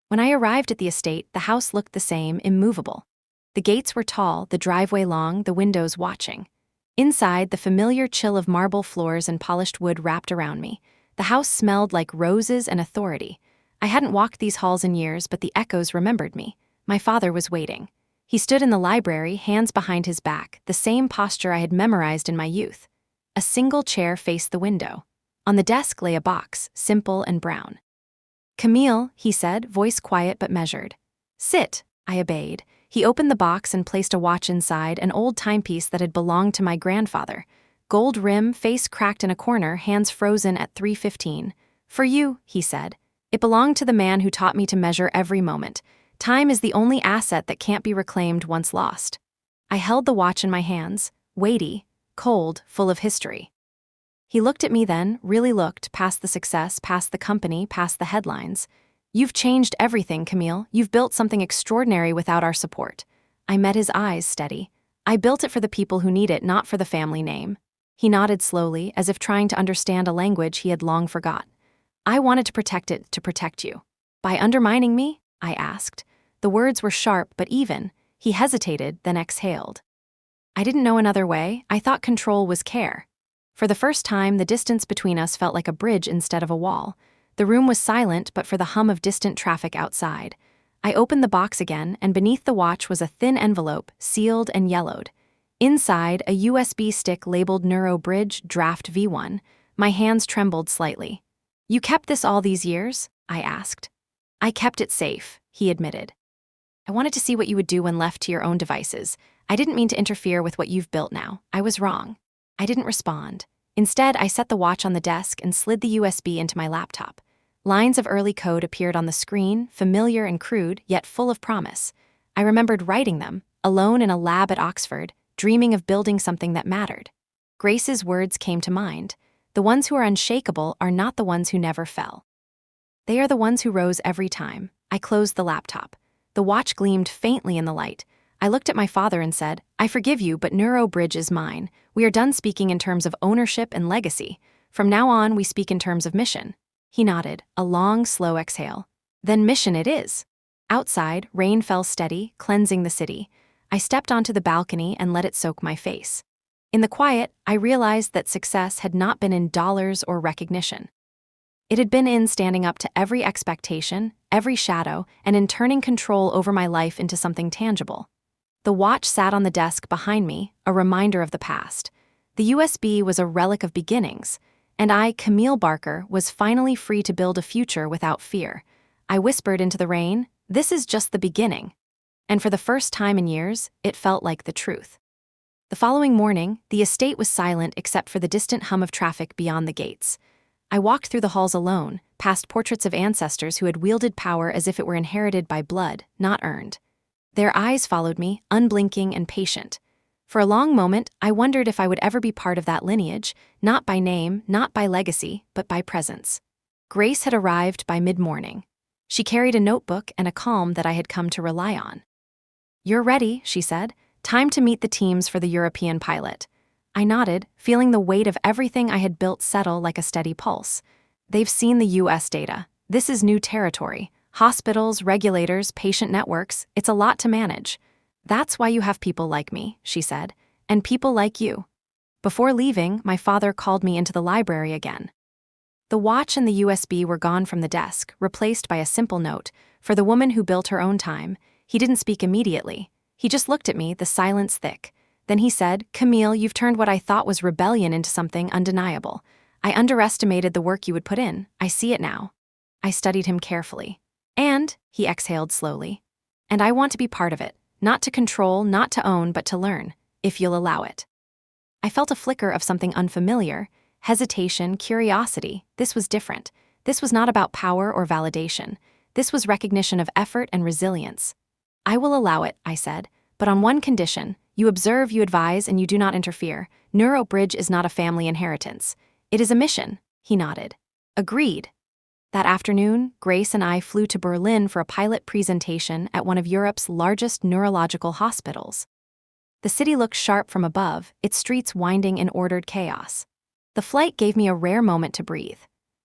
When I arrived at the estate, the house looked the same, immovable. The gates were tall, the driveway long, the windows watching. Inside, the familiar chill of marble floors and polished wood wrapped around me. The house smelled like roses and authority. I hadn't walked these halls in years, but the echoes remembered me. My father was waiting. He stood in the library, hands behind his back, the same posture I had memorized in my youth. A single chair faced the window. On the desk lay a box, simple and brown. "Camille," he said, voice quiet but measured. "Sit," I obeyed. He opened the box and placed a watch inside, an old timepiece that had belonged to my grandfather. Gold rim, face cracked in a corner, hands frozen at 3:15. "For you," he said. "It belonged to the man who taught me to measure every moment. Time is the only asset that can't be reclaimed once lost." I held the watch in my hands, weighty, cold, full of history. He looked at me then, really looked, past the success, past the company, past the headlines. "You've changed everything, Camille. You've built something extraordinary without our support." I met his eyes, steady. "I built it for the people who need it, not for the family name." He nodded slowly, as if trying to understand a language he had long forgot. "I wanted to protect it, to protect you." "By undermining me?" I asked. The words were sharp but even. He hesitated, then exhaled. "I didn't know another way. I thought control was care." For the first time, the distance between us felt like a bridge instead of a wall. The room was silent but for the hum of distant traffic outside. I opened the box again, and beneath the watch was a thin envelope, sealed and yellowed. Inside, a USB stick labeled Neuro Bridge Draft V1. My hands trembled slightly. "You kept this all these years?" I asked. "I kept it safe," he admitted. "I wanted to see what you would do when left to your own devices. I didn't mean to interfere with what you've built now. I was wrong." I didn't respond. Instead, I set the watch on the desk and slid the USB into my laptop. Lines of early code appeared on the screen, familiar and crude, yet full of promise. I remembered writing them, alone in a lab at Oxford, dreaming of building something that mattered. Grace's words came to mind. "The ones who are unshakable are not the ones who never fell. They are the ones who rose every time." I closed the laptop. The watch gleamed faintly in the light. I looked at my father and said, "I forgive you, but Neuro Bridge is mine. We are done speaking in terms of ownership and legacy. From now on, we speak in terms of mission." He nodded, a long, slow exhale. "Then mission it is." Outside, rain fell steady, cleansing the city. I stepped onto the balcony and let it soak my face. In the quiet, I realized that success had not been in dollars or recognition. It had been in standing up to every expectation, every shadow, and in turning control over my life into something tangible. The watch sat on the desk behind me, a reminder of the past. The USB was a relic of beginnings, and I, Camille Barker, was finally free to build a future without fear. I whispered into the rain, "This is just the beginning." And for the first time in years, it felt like the truth. The following morning, the estate was silent except for the distant hum of traffic beyond the gates. I walked through the halls alone, past portraits of ancestors who had wielded power as if it were inherited by blood, not earned. Their eyes followed me, unblinking and patient. For a long moment, I wondered if I would ever be part of that lineage, not by name, not by legacy, but by presence. Grace had arrived by mid-morning. She carried a notebook and a calm that I had come to rely on. "You're ready," she said. "Time to meet the teams for the European pilot." I nodded, feeling the weight of everything I had built settle like a steady pulse. They've seen the US data. This is new territory. Hospitals, regulators, patient networks, it's a lot to manage. "That's why you have people like me," she said, "and people like you." Before leaving, my father called me into the library again. The watch and the USB were gone from the desk, replaced by a simple note, "For the woman who built her own time." He didn't speak immediately. He just looked at me, the silence thick. Then he said, "Camille, you've turned what I thought was rebellion into something undeniable. I underestimated the work you would put in. I see it now." I studied him carefully. "And," he exhaled slowly, "and I want to be part of it. Not to control, not to own, but to learn, if you'll allow it." I felt a flicker of something unfamiliar, hesitation, curiosity. This was different. This was not about power or validation. This was recognition of effort and resilience. "I will allow it," I said, "but on one condition. You observe, you advise, and you do not interfere. NeuroBridge is not a family inheritance. It is a mission." He nodded. "Agreed." That afternoon, Grace and I flew to Berlin for a pilot presentation at one of Europe's largest neurological hospitals. The city looked sharp from above, its streets winding in ordered chaos. The flight gave me a rare moment to breathe.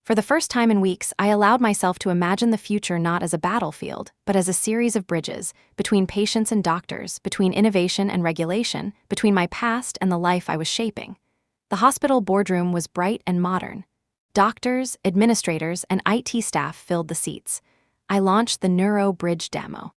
For the first time in weeks, I allowed myself to imagine the future not as a battlefield, but as a series of bridges, between patients and doctors, between innovation and regulation, between my past and the life I was shaping. The hospital boardroom was bright and modern. Doctors, administrators, and IT staff filled the seats. I launched the NeuroBridge demo.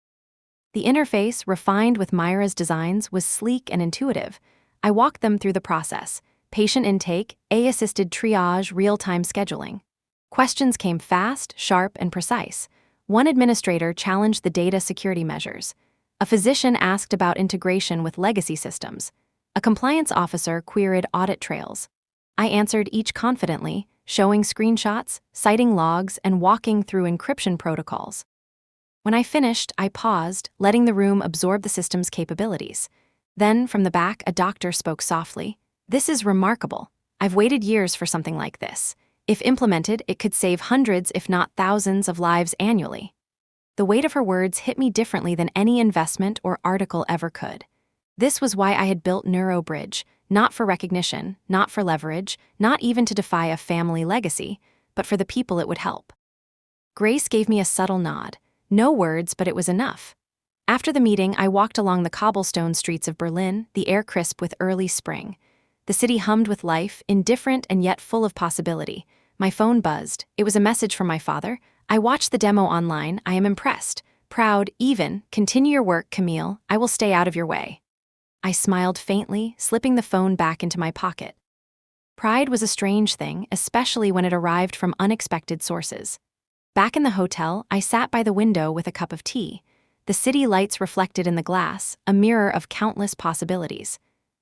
The interface, refined with Myra's designs, was sleek and intuitive. I walked them through the process: patient intake, AI-assisted triage, real-time scheduling. Questions came fast, sharp, and precise. One administrator challenged the data security measures. A physician asked about integration with legacy systems. A compliance officer queried audit trails. I answered each confidently, showing screenshots, citing logs, and walking through encryption protocols. When I finished, I paused, letting the room absorb the system's capabilities. Then, from the back, a doctor spoke softly. "This is remarkable. I've waited years for something like this. If implemented, it could save hundreds, if not thousands, of lives annually." The weight of her words hit me differently than any investment or article ever could. This was why I had built NeuroBridge, not for recognition, not for leverage, not even to defy a family legacy, but for the people it would help. Grace gave me a subtle nod. No words, but it was enough. After the meeting, I walked along the cobblestone streets of Berlin, the air crisp with early spring. The city hummed with life, indifferent and yet full of possibility. My phone buzzed. It was a message from my father. "I watched the demo online. I am impressed. Proud, even. Continue your work, Camille. I will stay out of your way." I smiled faintly, slipping the phone back into my pocket. Pride was a strange thing, especially when it arrived from unexpected sources. Back in the hotel, I sat by the window with a cup of tea. The city lights reflected in the glass, a mirror of countless possibilities.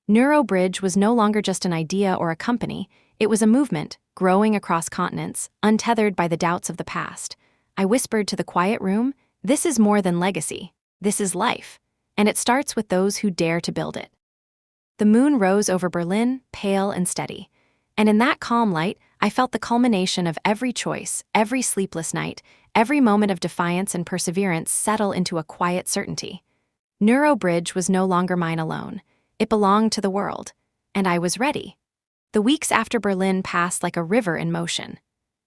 NeuroBridge was no longer just an idea or a company. It was a movement, growing across continents, untethered by the doubts of the past. I whispered to the quiet room, "This is more than legacy. This is life. And it starts with those who dare to build it." The moon rose over Berlin, pale and steady. And in that calm light, I felt the culmination of every choice, every sleepless night, every moment of defiance and perseverance settle into a quiet certainty. NeuroBridge was no longer mine alone. It belonged to the world. And I was ready. The weeks after Berlin passed like a river in motion.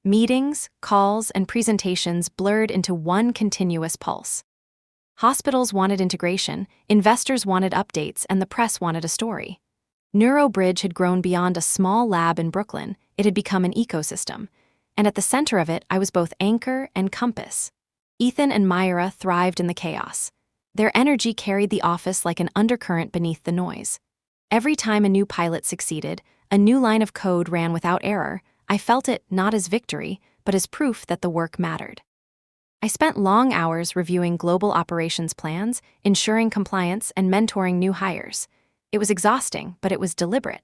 Meetings, calls, and presentations blurred into one continuous pulse. Hospitals wanted integration, investors wanted updates, and the press wanted a story. NeuroBridge had grown beyond a small lab in Brooklyn. It had become an ecosystem. And at the center of it, I was both anchor and compass. Ethan and Myra thrived in the chaos. Their energy carried the office like an undercurrent beneath the noise. Every time a new pilot succeeded, a new line of code ran without error, I felt it not as victory, but as proof that the work mattered. I spent long hours reviewing global operations plans, ensuring compliance, and mentoring new hires. It was exhausting, but it was deliberate.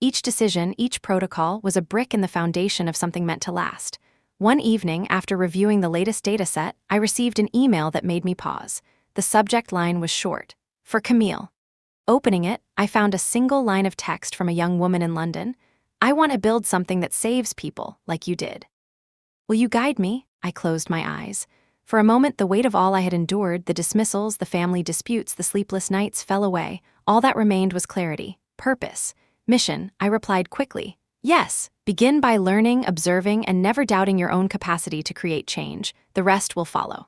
Each decision, each protocol was a brick in the foundation of something meant to last. One evening, after reviewing the latest dataset, I received an email that made me pause. The subject line was short. For Camille. Opening it, I found a single line of text from a young woman in London. I want to build something that saves people, like you did. Will you guide me? I closed my eyes. For a moment, the weight of all I had endured, the dismissals, the family disputes, the sleepless nights, fell away. All that remained was clarity, purpose, mission. I replied quickly. Yes, begin by learning, observing, and never doubting your own capacity to create change. The rest will follow.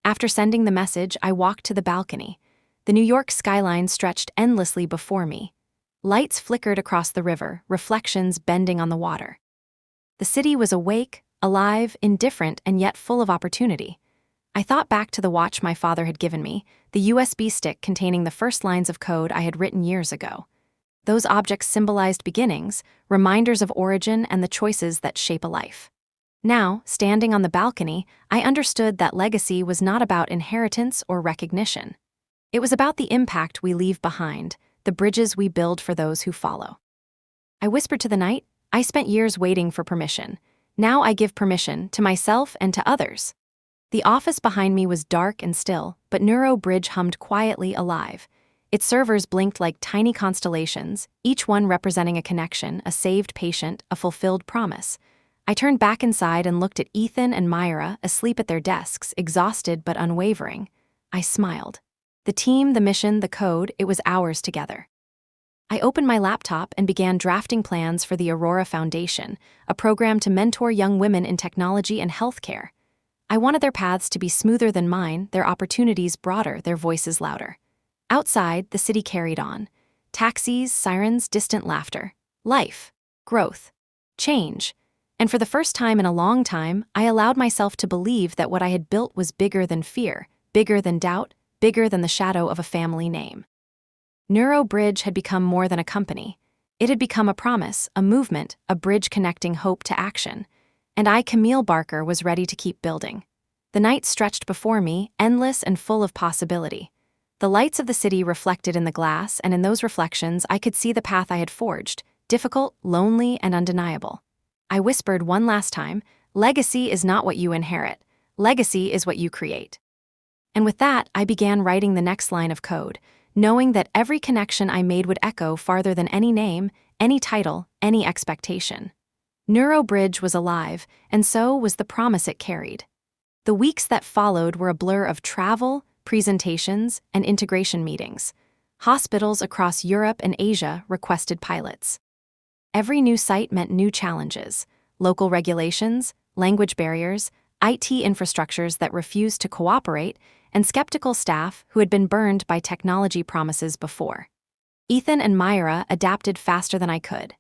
After sending the message, I walked to the balcony. The New York skyline stretched endlessly before me. Lights flickered across the river, reflections bending on the water. The city was awake, alive, indifferent, and yet full of opportunity. I thought back to the watch my father had given me, the USB stick containing the first lines of code I had written years ago. Those objects symbolized beginnings, reminders of origin and the choices that shape a life. Now, standing on the balcony, I understood that legacy was not about inheritance or recognition. It was about the impact we leave behind, the bridges we build for those who follow. I whispered to the night, I spent years waiting for permission. Now I give permission to myself and to others. The office behind me was dark and still, but Neuro Bridge hummed quietly alive. Its servers blinked like tiny constellations, each one representing a connection, a saved patient, a fulfilled promise. I turned back inside and looked at Ethan and Myra, asleep at their desks, exhausted but unwavering. I smiled. The team, the mission, the code, it was ours together. I opened my laptop and began drafting plans for the Aurora Foundation, a program to mentor young women in technology and healthcare. I wanted their paths to be smoother than mine, their opportunities broader, their voices louder. Outside, the city carried on. Taxis, sirens, distant laughter. Life. Growth. Change. And for the first time in a long time, I allowed myself to believe that what I had built was bigger than fear, bigger than doubt, bigger than the shadow of a family name. Neuro Bridge had become more than a company. It had become a promise, a movement, a bridge connecting hope to action. And I, Camille Barker, was ready to keep building. The night stretched before me, endless and full of possibility. The lights of the city reflected in the glass, and in those reflections I could see the path I had forged, difficult, lonely, and undeniable. I whispered one last time, legacy is not what you inherit. Legacy is what you create. And with that, I began writing the next line of code, knowing that every connection I made would echo farther than any name, any title, any expectation. Neuro Bridge was alive, and so was the promise it carried. The weeks that followed were a blur of travel, presentations, and integration meetings. Hospitals across Europe and Asia requested pilots. Every new site meant new challenges: local regulations, language barriers, IT infrastructures that refused to cooperate, and skeptical staff who had been burned by technology promises before. Ethan and Myra adapted faster than I could.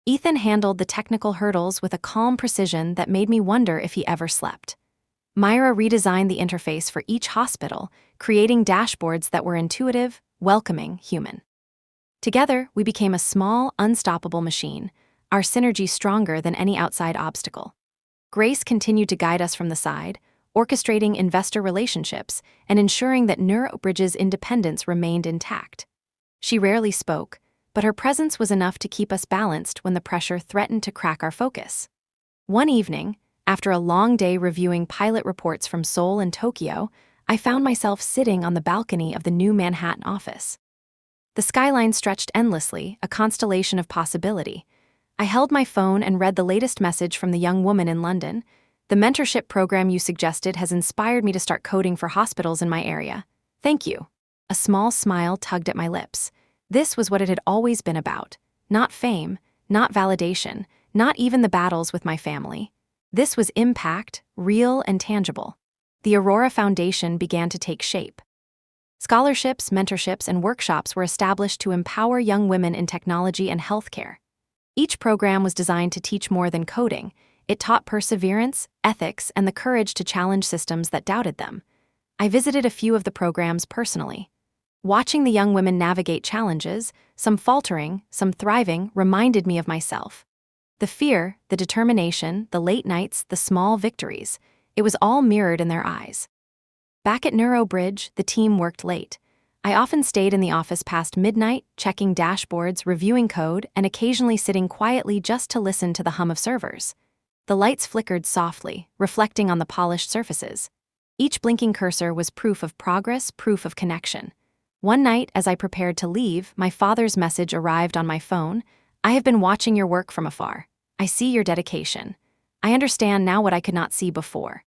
Ethan handled the technical hurdles with a calm precision that made me wonder if he ever slept. Myra redesigned the interface for each hospital, creating dashboards that were intuitive, welcoming, human. Together, we became a small, unstoppable machine, our synergy stronger than any outside obstacle. Grace continued to guide us from the side, orchestrating investor relationships and ensuring that NeuroBridge's independence remained intact. She rarely spoke, but her presence was enough to keep us balanced when the pressure threatened to crack our focus. One evening, after a long day reviewing pilot reports from Seoul and Tokyo, I found myself sitting on the balcony of the new Manhattan office. The skyline stretched endlessly, a constellation of possibility. I held my phone and read the latest message from the young woman in London. The mentorship program you suggested has inspired me to start coding for hospitals in my area. Thank you. A small smile tugged at my lips. This was what it had always been about. Not fame, not validation, not even the battles with my family. This was impact, real and tangible. The Aurora Foundation began to take shape. Scholarships, mentorships, and workshops were established to empower young women in technology and healthcare. Each program was designed to teach more than coding. It taught perseverance, ethics, and the courage to challenge systems that doubted them. I visited a few of the programs personally. Watching the young women navigate challenges, some faltering, some thriving, reminded me of myself. The fear, the determination, the late nights, the small victories. It was all mirrored in their eyes. Back at Neuro Bridge, the team worked late. I often stayed in the office past midnight, checking dashboards, reviewing code, and occasionally sitting quietly just to listen to the hum of servers. The lights flickered softly, reflecting on the polished surfaces. Each blinking cursor was proof of progress, proof of connection. One night, as I prepared to leave, my father's message arrived on my phone. "I have been watching your work from afar. I see your dedication. I understand now what I could not see before."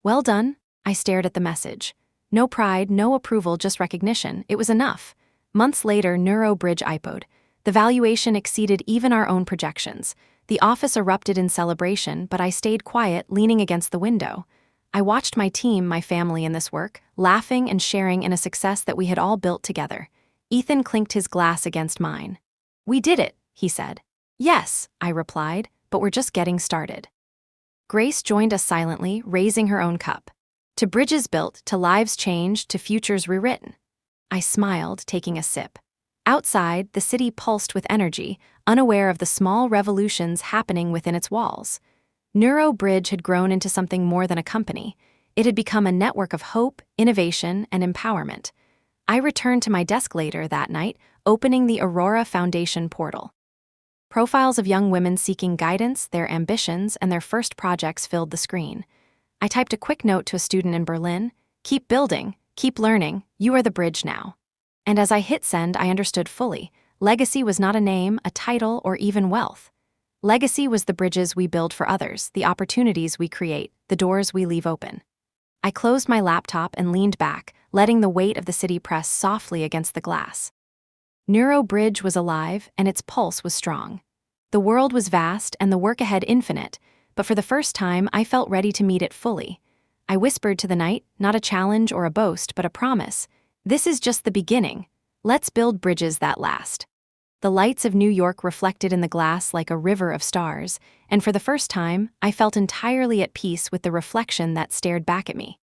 "Well done." I stared at the message. No pride, no approval, just recognition. It was enough. Months later, Neuro Bridge IPO'd. The valuation exceeded even our own projections. The office erupted in celebration, but I stayed quiet, leaning against the window. I watched my team, my family in this work, laughing and sharing in a success that we had all built together. Ethan clinked his glass against mine. "We did it," he said. "Yes," I replied, "but we're just getting started." Grace joined us silently, raising her own cup. To bridges built, to lives changed, to futures rewritten. I smiled, taking a sip. Outside, the city pulsed with energy, unaware of the small revolutions happening within its walls. Neuro Bridge had grown into something more than a company. It had become a network of hope, innovation, and empowerment. I returned to my desk later that night, opening the Aurora Foundation portal. Profiles of young women seeking guidance, their ambitions, and their first projects filled the screen. I typed a quick note to a student in Berlin: "Keep building, keep learning, you are the bridge now." And as I hit send, I understood fully. Legacy was not a name, a title, or even wealth. Legacy was the bridges we build for others, the opportunities we create, the doors we leave open. I closed my laptop and leaned back, letting the weight of the city press softly against the glass. Neuro Bridge was alive, and its pulse was strong. The world was vast and the work ahead infinite, but for the first time, I felt ready to meet it fully. I whispered to the night, not a challenge or a boast, but a promise. "This is just the beginning. Let's build bridges that last." The lights of New York reflected in the glass like a river of stars, and for the first time, I felt entirely at peace with the reflection that stared back at me.